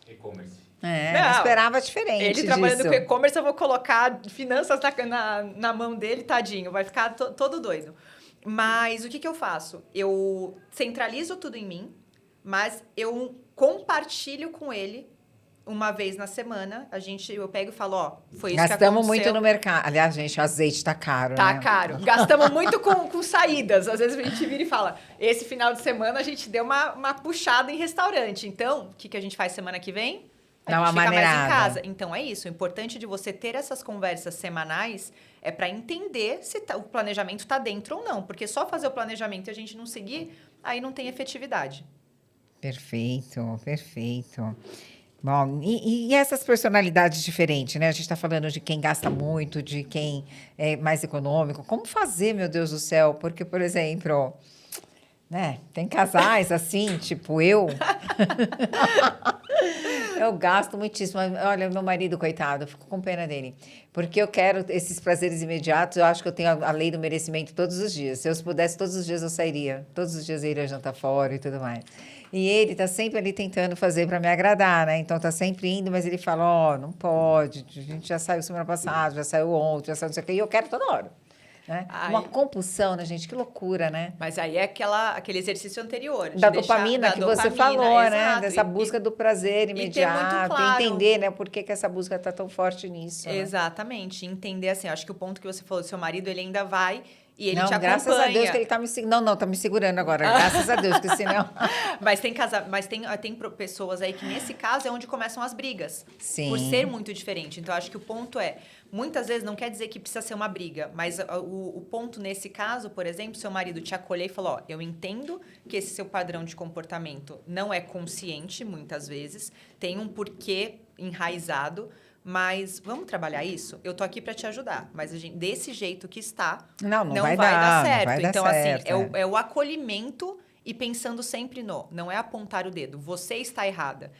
S3: E-commerce.
S1: Não esperava diferente
S2: Ele
S1: disso.
S2: trabalhando com e-commerce, eu vou colocar finanças na mão dele, tadinho. Vai ficar todo doido. Mas o que eu faço? Eu centralizo tudo em mim, mas eu compartilho com ele uma vez na semana. Eu pego e falo, ó, foi isso que aconteceu.
S1: Gastamos muito no mercado. Aliás, gente, o azeite tá caro,
S2: Tá
S1: né?
S2: caro. Gastamos muito com saídas. Às vezes a gente vira e fala, esse final de semana a gente deu uma puxada em restaurante. Então, o que a gente faz semana que vem? A gente fica mais em casa. Então, é isso. O importante de você ter essas conversas semanais é para entender se o planejamento está dentro ou não. Porque só fazer o planejamento e a gente não seguir, aí não tem efetividade.
S1: Perfeito, perfeito. Bom, e essas personalidades diferentes, né? A gente está falando de quem gasta muito, de quem é mais econômico. Como fazer, meu Deus do céu? Porque, por exemplo, né, tem casais assim, tipo eu. Eu gasto muitíssimo. Olha, meu marido, coitado, eu fico com pena dele. Porque eu quero esses prazeres imediatos. Eu acho que eu tenho a lei do merecimento todos os dias. Se eu pudesse, todos os dias eu sairia. Todos os dias eu iria jantar fora e tudo mais. E ele tá sempre ali tentando fazer para me agradar, né? Então tá sempre indo, mas ele fala, ó, não pode. A gente já saiu semana passada, já saiu ontem, já saiu não sei o quê. E eu quero toda hora. Né? Uma compulsão, né, gente? Que loucura, né?
S2: Mas aí é aquele exercício anterior.
S1: Da dopamina que você falou, né? Dessa busca do prazer imediato.
S2: Claro.
S1: Entender, né? Por que essa busca está tão forte nisso.
S2: Exatamente. Né? Entender, assim, acho que o ponto que você falou, seu marido, ele ainda vai e ele
S1: não,
S2: te acompanha.
S1: Graças a Deus que ele tá me segurando. Não, tá me segurando agora. Graças a Deus, que senão...
S2: Mas tem pessoas aí que, nesse caso, é onde começam as brigas.
S1: Sim.
S2: Por ser muito diferente. Então, acho que o ponto é... Muitas vezes não quer dizer que precisa ser uma briga, mas o ponto nesse caso, por exemplo, seu marido te acolher e falou, ó, eu entendo que esse seu padrão de comportamento não é consciente, muitas vezes, tem um porquê enraizado, mas vamos trabalhar isso? Eu tô aqui para te ajudar, mas desse jeito que está, não vai dar certo.
S1: Não vai dar
S2: então,
S1: certo,
S2: assim, é o acolhimento e pensando sempre não é apontar o dedo, você está errada.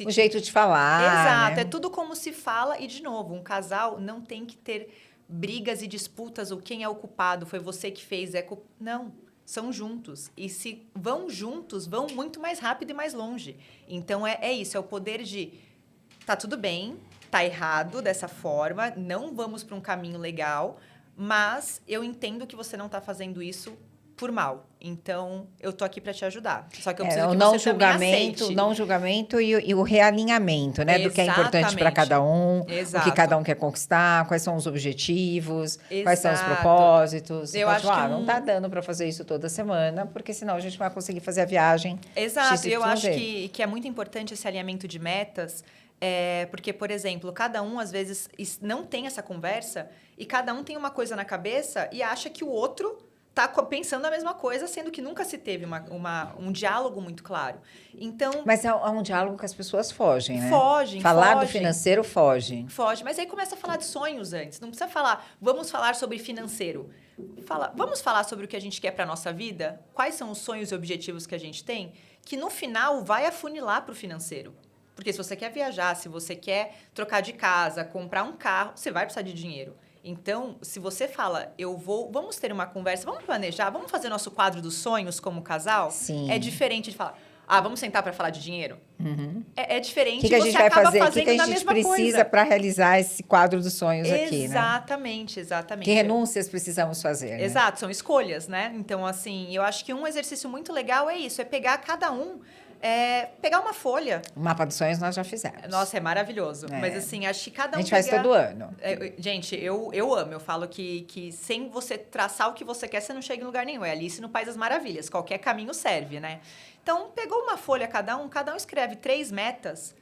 S1: O jeito de falar.
S2: Exato,
S1: né?
S2: É tudo como se fala e, de novo, um casal não tem que ter brigas e disputas, ou quem é o culpado, foi você que fez, não, são juntos. E se vão juntos, vão muito mais rápido e mais longe. Então, é isso, é o poder de, tá tudo bem, tá errado dessa forma, não vamos para um caminho legal, mas eu entendo que você não está fazendo isso por mal. Então, eu tô aqui para te ajudar. Só que eu preciso que você também aceite.
S1: O não julgamento e o realinhamento, né? Do que é importante para cada um,
S2: Exato.
S1: O que cada um quer conquistar, quais são os objetivos,
S2: Exato.
S1: Quais são os propósitos.
S2: Eu acho que
S1: não tá dando para fazer isso toda semana, porque senão a gente vai conseguir fazer a viagem.
S2: Exato. Eu acho que é muito importante esse alinhamento de metas, porque, por exemplo, cada um, às vezes, não tem essa conversa e cada um tem uma coisa na cabeça e acha que o outro tá pensando a mesma coisa, sendo que nunca se teve um diálogo muito claro. Então,
S1: mas é um diálogo que as pessoas fogem, né?
S2: Fogem.
S1: Falar do financeiro foge.
S2: Foge, mas aí começa a falar de sonhos antes. Não precisa falar, vamos falar sobre financeiro. Vamos falar sobre o que a gente quer para a nossa vida? Quais são os sonhos e objetivos que a gente tem? Que no final vai afunilar para o financeiro. Porque se você quer viajar, se você quer trocar de casa, comprar um carro, você vai precisar de dinheiro. Então, se você fala, vamos ter uma conversa, vamos planejar, vamos fazer nosso quadro dos sonhos como casal,
S1: Sim.
S2: É diferente de falar, vamos sentar para falar de dinheiro?
S1: Uhum.
S2: É diferente.
S1: O que a gente vai fazer? O que a gente
S2: mesma
S1: precisa para realizar esse quadro dos sonhos aqui, né?
S2: Exatamente.
S1: Que renúncias precisamos fazer, né?
S2: Exato, são escolhas, né? Então, assim, eu acho que um exercício muito legal é isso, é pegar cada um, pegar uma folha.
S1: O mapa dos sonhos nós já fizemos.
S2: Nossa, é maravilhoso. Mas, assim, acho que cada um
S1: a gente faz todo ano.
S2: Gente, eu amo. Eu falo que sem você traçar o que você quer, você não chega em lugar nenhum. É Alice no País das Maravilhas. Qualquer caminho serve, né? Então, pegou uma folha cada um escreve 3 metas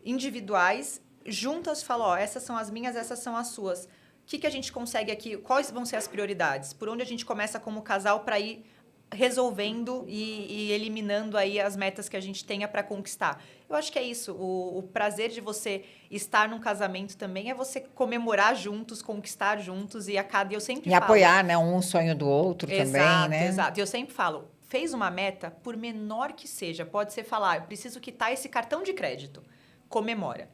S2: individuais, juntas, fala, ó, essas são as minhas, essas são as suas. O que a gente consegue aqui? Quais vão ser as prioridades? Por onde a gente começa como casal para ir resolvendo e eliminando aí as metas que a gente tenha para conquistar. Eu acho que é isso. O prazer de você estar num casamento também é você comemorar juntos, conquistar juntos e eu sempre falo...
S1: apoiar, né? Um sonho do outro também, né?
S2: Exato. E eu sempre falo, fez uma meta, por menor que seja, pode ser falar, eu preciso quitar esse cartão de crédito. Comemora.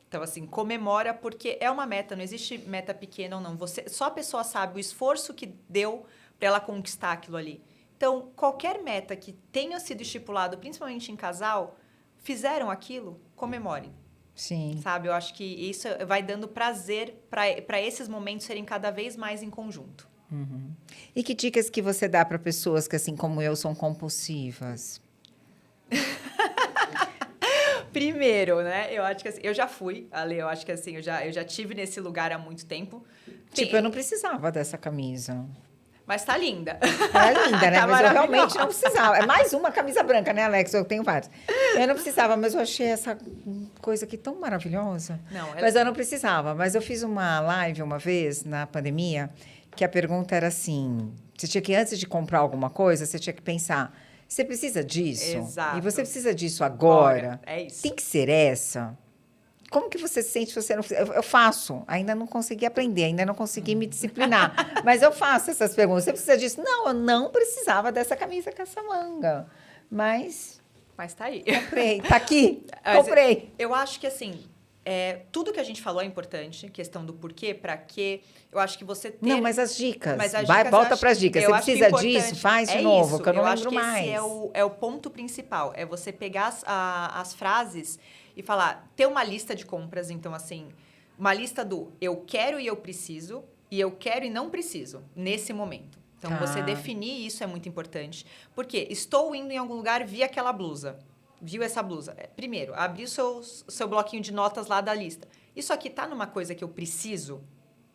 S2: Então, assim, comemora porque é uma meta, não existe meta pequena ou não. Só a pessoa sabe o esforço que deu para ela conquistar aquilo ali. Então, qualquer meta que tenha sido estipulado, principalmente em casal, fizeram aquilo, comemorem.
S1: Sim.
S2: Sabe? Eu acho que isso vai dando prazer para esses momentos serem cada vez mais em conjunto.
S1: Uhum. E que dicas que você dá para pessoas que, assim como eu, são compulsivas?
S2: Primeiro, né? Eu acho que assim, eu já fui, Ale, eu acho que assim, eu já tive nesse lugar há muito tempo.
S1: Tipo, eu não precisava dessa camisa.
S2: Mas tá linda.
S1: Tá linda, né?
S2: Tá
S1: Mas eu realmente não precisava. É mais uma camisa branca, né, Alex? Eu tenho várias. Eu não precisava, mas eu achei essa coisa aqui tão maravilhosa.
S2: Não,
S1: Mas eu não precisava. Mas eu fiz uma live uma vez, na pandemia, que a pergunta era assim, você tinha que, antes de comprar alguma coisa, você tinha que pensar, você precisa disso?
S2: Exato.
S1: E você precisa disso agora?
S2: É isso.
S1: Tem que ser essa? Como que você se sente se você não... Eu faço, ainda não consegui aprender, ainda não consegui me disciplinar. Mas eu faço essas perguntas. Você precisa disso? Não, eu não precisava dessa camisa com essa manga. Mas
S2: tá aí.
S1: comprei, tá aqui, comprei.
S2: Eu acho que, assim, tudo que a gente falou é importante, questão do porquê, para quê. Eu acho que você ter...
S1: Não, mas as dicas.
S2: Dicas,
S1: volta para as dicas. Você precisa disso? Faz de novo,
S2: isso.
S1: que eu não lembro
S2: acho que
S1: mais.
S2: Esse é o ponto principal. É você pegar as frases e falar, ter uma lista de compras. Então, assim, uma lista do eu quero e eu preciso, e eu quero e não preciso, nesse momento. Então, você definir isso é muito importante. Porque estou indo em algum lugar, vi aquela blusa. Viu essa blusa? Primeiro, abrir o seu bloquinho de notas lá da lista. Isso aqui tá numa coisa que eu preciso?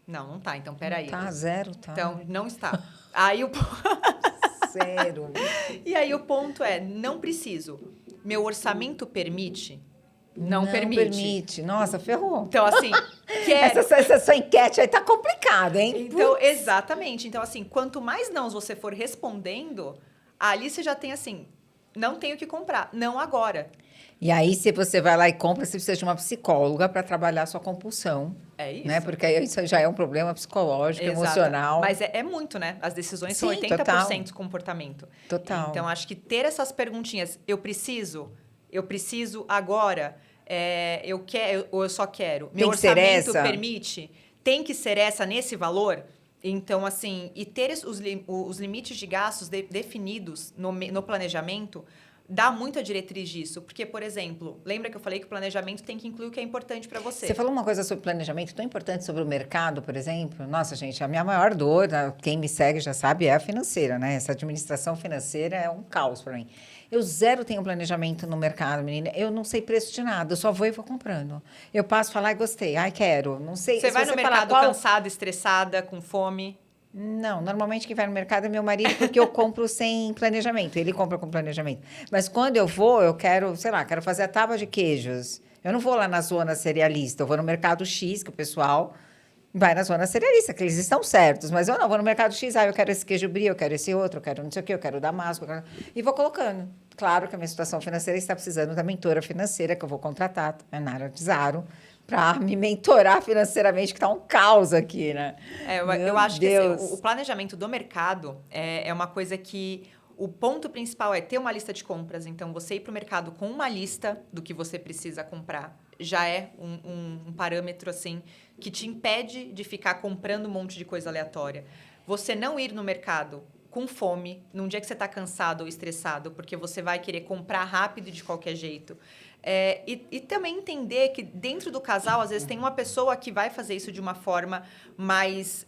S2: Não tá. Então, peraí.
S1: Tá, zero, tá.
S2: Então, não está. Aí o...
S1: Zero.
S2: E aí o ponto é, não preciso. Meu orçamento permite? Não permite.
S1: Nossa, ferrou.
S2: Então, assim, quero...
S1: Essa sua enquete aí tá complicada, hein?
S2: Então, exatamente. Então, assim, quanto mais não você for respondendo, ali você já tem, assim, não tenho que comprar, não agora.
S1: E aí, se você vai lá e compra, você precisa de uma psicóloga para trabalhar a sua compulsão.
S2: É isso.
S1: Né? Porque aí isso já é um problema psicológico,
S2: Exato.
S1: Emocional.
S2: Mas é muito, né? As decisões são 80%
S1: total.
S2: comportamento.
S1: Total.
S2: Então, acho que ter essas perguntinhas, eu preciso agora, eu quero ou eu só quero. Meu orçamento permite? Tem que ser essa nesse valor? Então, assim, e ter os limites de gastos definidos no planejamento dá muita diretriz disso. Porque, por exemplo, lembra que eu falei que o planejamento tem que incluir o que é importante para você?
S1: Você falou uma coisa sobre planejamento tão importante sobre o mercado, por exemplo. Nossa, gente, a minha maior dor, quem me segue já sabe, é a financeira, né? Essa administração financeira é um caos para mim. Eu zero tenho planejamento no mercado, menina. Eu não sei preço de nada, eu só vou e vou comprando. Eu passo a falar, gostei, quero. Não sei.
S2: Você vai no mercado cansada, estressada, com fome?
S1: Não, normalmente quem vai no mercado é meu marido, porque eu compro sem planejamento. Ele compra com planejamento. Mas quando eu vou, eu quero, sei lá, quero fazer a tábua de queijos. Eu não vou lá na zona cerealista, eu vou no mercado X, que o pessoal vai na zona cerealista, que eles estão certos. Mas eu não, vou no mercado X, eu quero esse queijo brie, eu quero esse outro, eu quero não sei o quê, eu quero o damasco. E vou colocando. Claro que a minha situação financeira está precisando da mentora financeira, que eu vou contratar, a Nara Zaro, para me mentorar financeiramente, que está um caos aqui, né?
S2: Eu acho que assim, o planejamento do mercado é uma coisa que o ponto principal é ter uma lista de compras. Então, você ir para o mercado com uma lista do que você precisa comprar já é um parâmetro assim que te impede de ficar comprando um monte de coisa aleatória. Você não ir no mercado com fome, num dia que você está cansado ou estressado, porque você vai querer comprar rápido e de qualquer jeito. E também entender que dentro do casal, às vezes, tem uma pessoa que vai fazer isso de uma forma mais...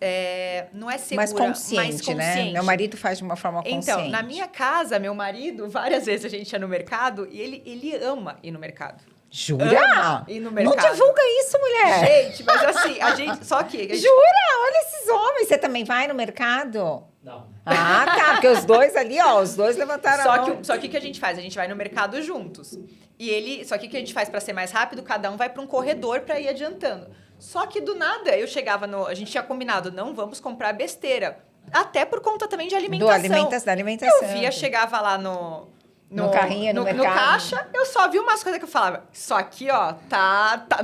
S2: não é segura,
S1: mais consciente, né? Meu marido faz de uma forma consciente.
S2: Então, na minha casa, meu marido, várias vezes a gente ia no mercado e ele ama ir no mercado.
S1: Jura?
S2: Ama ir no mercado.
S1: Não divulga isso, mulher.
S2: Gente, mas assim, a gente... Só que...
S1: Jura? Olha esses homens. Você também vai no mercado?
S3: Não.
S1: Ah, tá. Porque os dois ali, os dois levantaram a mão.
S2: Só que o que a gente faz? A gente vai no mercado juntos. Só que o que a gente faz para ser mais rápido? Cada um vai para um corredor para ir adiantando. Só que do nada, a gente tinha combinado, não vamos comprar besteira. Até por conta também de alimentação.
S1: Da alimentação.
S2: Eu chegava lá
S1: No carrinho, no mercado.
S2: No caixa, eu só vi umas coisas que eu falava, isso aqui, ó,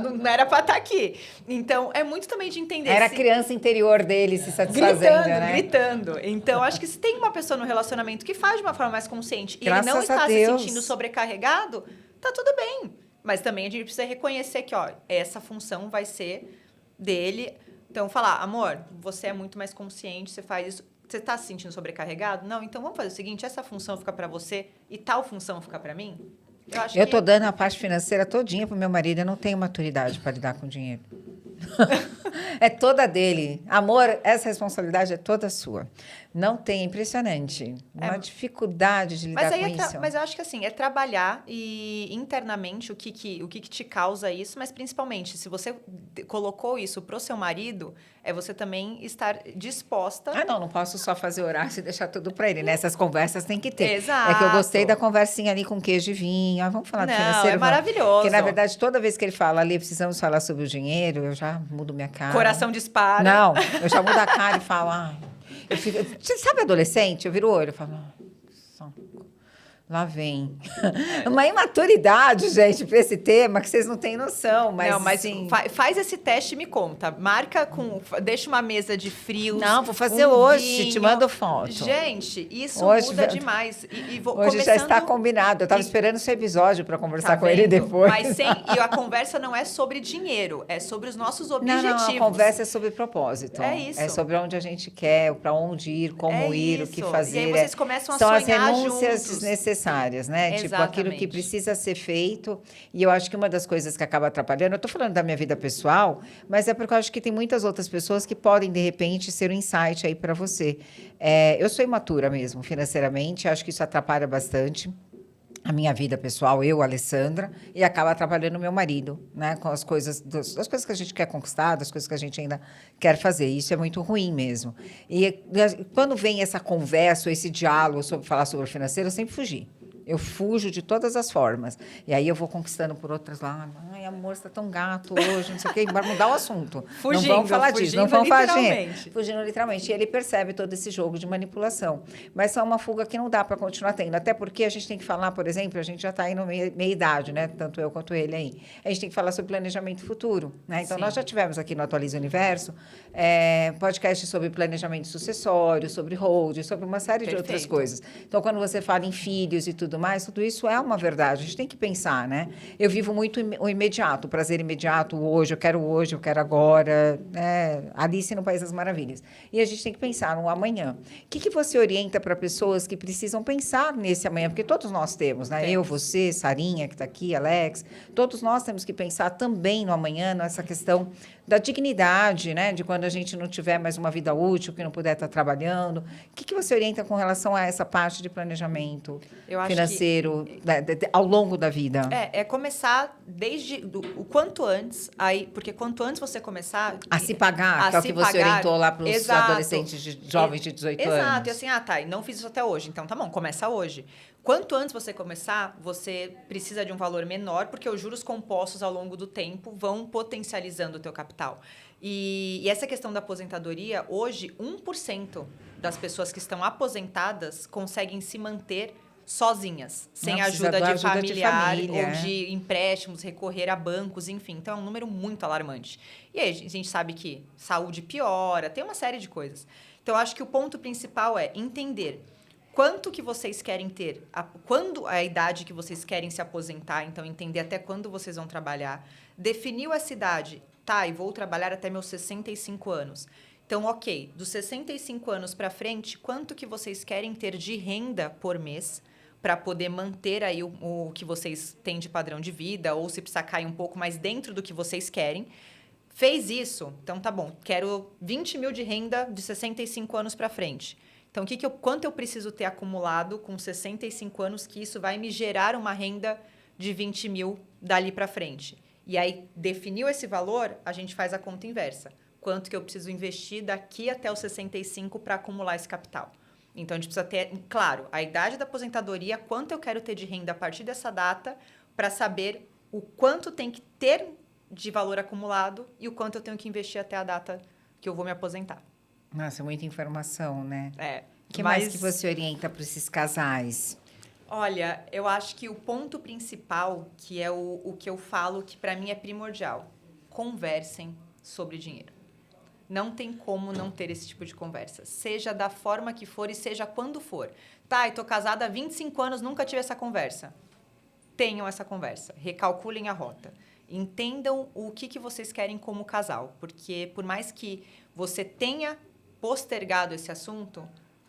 S2: não era pra estar aqui. Então, é muito também de entender.
S1: Era a criança interior dele se satisfazendo,
S2: gritando. Então, acho que se tem uma pessoa no relacionamento que faz de uma forma mais consciente e ele não está se sentindo sobrecarregado, tá tudo bem. Mas também a gente precisa reconhecer que, ó, essa função vai ser dele. Então, falar, amor, você é muito mais consciente, você faz isso. Você está se sentindo sobrecarregado? Não, então vamos fazer o seguinte, essa função fica para você e tal função fica para mim?
S1: Eu estou dando a parte financeira todinha para o meu marido, eu não tenho maturidade para lidar com dinheiro. É toda dele. Amor, essa responsabilidade é toda sua. Não tem, impressionante. Uma dificuldade de lidar com isso.
S2: Mas eu acho que assim, é trabalhar e internamente o que te causa isso, mas principalmente, se você colocou isso pro seu marido, é você também estar disposta...
S1: não posso só fazer horário e deixar tudo para ele, né? Essas conversas tem que ter.
S2: Exato.
S1: É que eu gostei da conversinha ali com queijo e vinho. Vamos falar do financeiro?
S2: É maravilhoso.
S1: Porque, na verdade, toda vez que ele fala ali, precisamos falar sobre o dinheiro, eu já mudo minha cara.
S2: Coração dispara.
S1: Não, eu já mudo a cara e falo... Você sabe adolescente? Eu viro o olho e falo... Lá vem. Uma imaturidade, gente, para esse tema que vocês não têm noção. Mas,
S2: não, mas
S1: assim...
S2: faz esse teste e me conta. Deixa uma mesa de frios.
S1: Não, vou fazer hoje,
S2: vinho.
S1: te mando foto.
S2: Gente, isso muda demais.
S1: Hoje já está combinado. Eu estava esperando esse episódio para conversar com ele depois.
S2: Mas a conversa não é sobre dinheiro, é sobre os nossos objetivos.
S1: Não, a conversa é sobre propósito.
S2: É isso.
S1: É sobre onde a gente quer, para onde ir, como ir, o que fazer.
S2: E aí vocês começam a
S1: São
S2: sonhar
S1: as renúncias
S2: juntos.
S1: desnecessárias, né?
S2: Exatamente.
S1: Tipo, aquilo que precisa ser feito. E eu acho que uma das coisas que acaba atrapalhando, eu estou falando da minha vida pessoal, mas é porque eu acho que tem muitas outras pessoas que podem, de repente, ser um insight aí para você. Eu sou imatura mesmo, financeiramente, acho que isso atrapalha bastante a minha vida pessoal, eu, Alessandra, e acaba atrapalhando o meu marido, né? Com as coisas que a gente quer conquistar, das coisas que a gente ainda quer fazer. Isso é muito ruim mesmo. E quando vem essa conversa, esse diálogo sobre falar sobre o financeiro, eu sempre fugi. Eu fujo de todas as formas. E aí eu vou conquistando por outras lá. Ai, amor, você está tão gato hoje, não sei o quê. Bora mudar o assunto.
S2: Fugindo,
S1: não vamos falar disso. Não vamos falar de dinheiro.
S2: Fugindo
S1: literalmente. E ele percebe todo esse jogo de manipulação. Mas é uma fuga que não dá para continuar tendo. Até porque a gente tem que falar, por exemplo, a gente já está aí no meia-idade, né? Tanto eu quanto ele aí. A gente tem que falar sobre planejamento futuro, né? Então, nós já tivemos aqui no Atualiza o Universo podcast sobre planejamento sucessório, sobre hold, sobre uma série de outras coisas. Então, quando você fala em filhos e tudo mais, tudo isso é uma verdade. A gente tem que pensar, né? Eu vivo muito o imediato, o prazer imediato, hoje, eu quero agora, né? Alice no País das Maravilhas. E a gente tem que pensar no amanhã. O que você orienta para pessoas que precisam pensar nesse amanhã? Porque todos nós temos, né? Eu, você, Sarinha, que está aqui, Alex, todos nós temos que pensar também no amanhã, nessa questão da dignidade, né? De quando a gente não tiver mais uma vida útil, que não puder estar trabalhando. O que você orienta com relação a essa parte de planejamento financeiro ao longo da vida?
S2: É começar desde o quanto antes, porque quanto antes você começar...
S1: A se pagar, que é o que você orientou lá para os adolescentes, jovens de 18 anos.
S2: Exato, e assim, não fiz isso até hoje, então tá bom, começa hoje. Quanto antes você começar, você precisa de um valor menor, porque os juros compostos ao longo do tempo vão potencializando o teu capital. E essa questão da aposentadoria, hoje, 1% das pessoas que estão aposentadas conseguem se manter sozinhas, sem ajuda de familiar ou de empréstimos, recorrer a bancos, enfim. Então, é um número muito alarmante. E aí, a gente sabe que saúde piora, tem uma série de coisas. Então, eu acho que o ponto principal é entender quanto que vocês querem ter, quando a idade que vocês querem se aposentar, então entender até quando vocês vão trabalhar. Definiu essa idade, e vou trabalhar até meus 65 anos. Então, ok, dos 65 anos para frente, quanto que vocês querem ter de renda por mês para poder manter aí o que vocês têm de padrão de vida, ou se precisar cair um pouco mais dentro do que vocês querem. Fez isso? Então, tá bom, quero 20 mil de renda de 65 anos para frente. Então, quanto eu preciso ter acumulado com 65 anos que isso vai me gerar uma renda de 20 mil dali para frente? E aí, definiu esse valor, a gente faz a conta inversa. Quanto que eu preciso investir daqui até os 65 para acumular esse capital? Então, a gente precisa ter, claro, a idade da aposentadoria, quanto eu quero ter de renda a partir dessa data, para saber o quanto tem que ter de valor acumulado e o quanto eu tenho que investir até a data que eu vou me aposentar.
S1: Nossa, muita informação, né?
S2: O
S1: que mais que você orienta para esses casais?
S2: Olha, eu acho que o ponto principal, que é o que eu falo que para mim é primordial, conversem sobre dinheiro. Não tem como não ter esse tipo de conversa, seja da forma que for e seja quando for. Tá, eu tô casada há 25 anos, nunca tive essa conversa. Tenham essa conversa, recalculem a rota. Entendam o que vocês querem como casal, porque por mais que você tenha postergado esse assunto,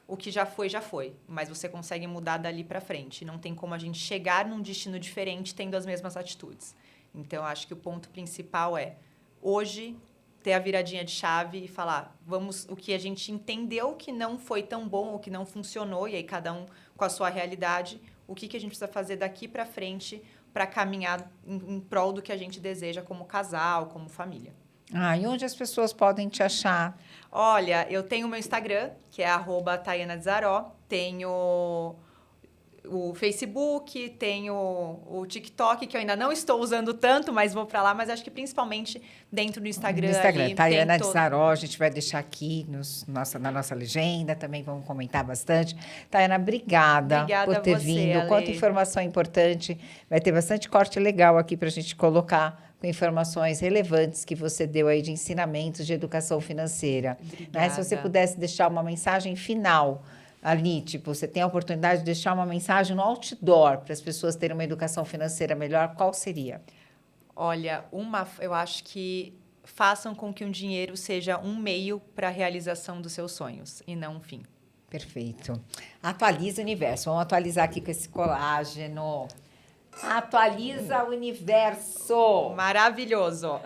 S2: o que já foi, mas você consegue mudar dali para frente. Não tem como a gente chegar num destino diferente tendo as mesmas atitudes. Então, acho que o ponto principal é, hoje, ter a viradinha de chave e falar, vamos, o que a gente entendeu que não foi tão bom, ou que não funcionou, e aí cada um com a sua realidade, o que a gente precisa fazer daqui para frente para caminhar em prol do que a gente deseja como casal, como família.
S1: E onde as pessoas podem te achar?
S2: Olha, eu tenho o meu Instagram, que é @TaianaDesaró, tenho o Facebook, tenho o TikTok, que eu ainda não estou usando tanto, mas vou para lá, mas acho que principalmente dentro do Instagram.
S1: No Instagram,
S2: ali,
S1: Taiana Desaró, a gente vai deixar aqui na nossa legenda, também vamos comentar bastante. Taiana, obrigada por ter vindo.
S2: Ale.
S1: Quanta informação importante. Vai ter bastante corte legal aqui para a gente colocar com informações relevantes que você deu aí de ensinamentos de educação financeira. Né? Se você pudesse deixar uma mensagem final ali, tipo, você tem a oportunidade de deixar uma mensagem no outdoor para as pessoas terem uma educação financeira melhor, qual seria?
S2: Olha, eu acho que façam com que o dinheiro seja um meio para a realização dos seus sonhos e não um fim.
S1: Perfeito. Atualiza o universo. Vamos atualizar aqui com esse colágeno. Atualiza o universo.
S2: Maravilhoso.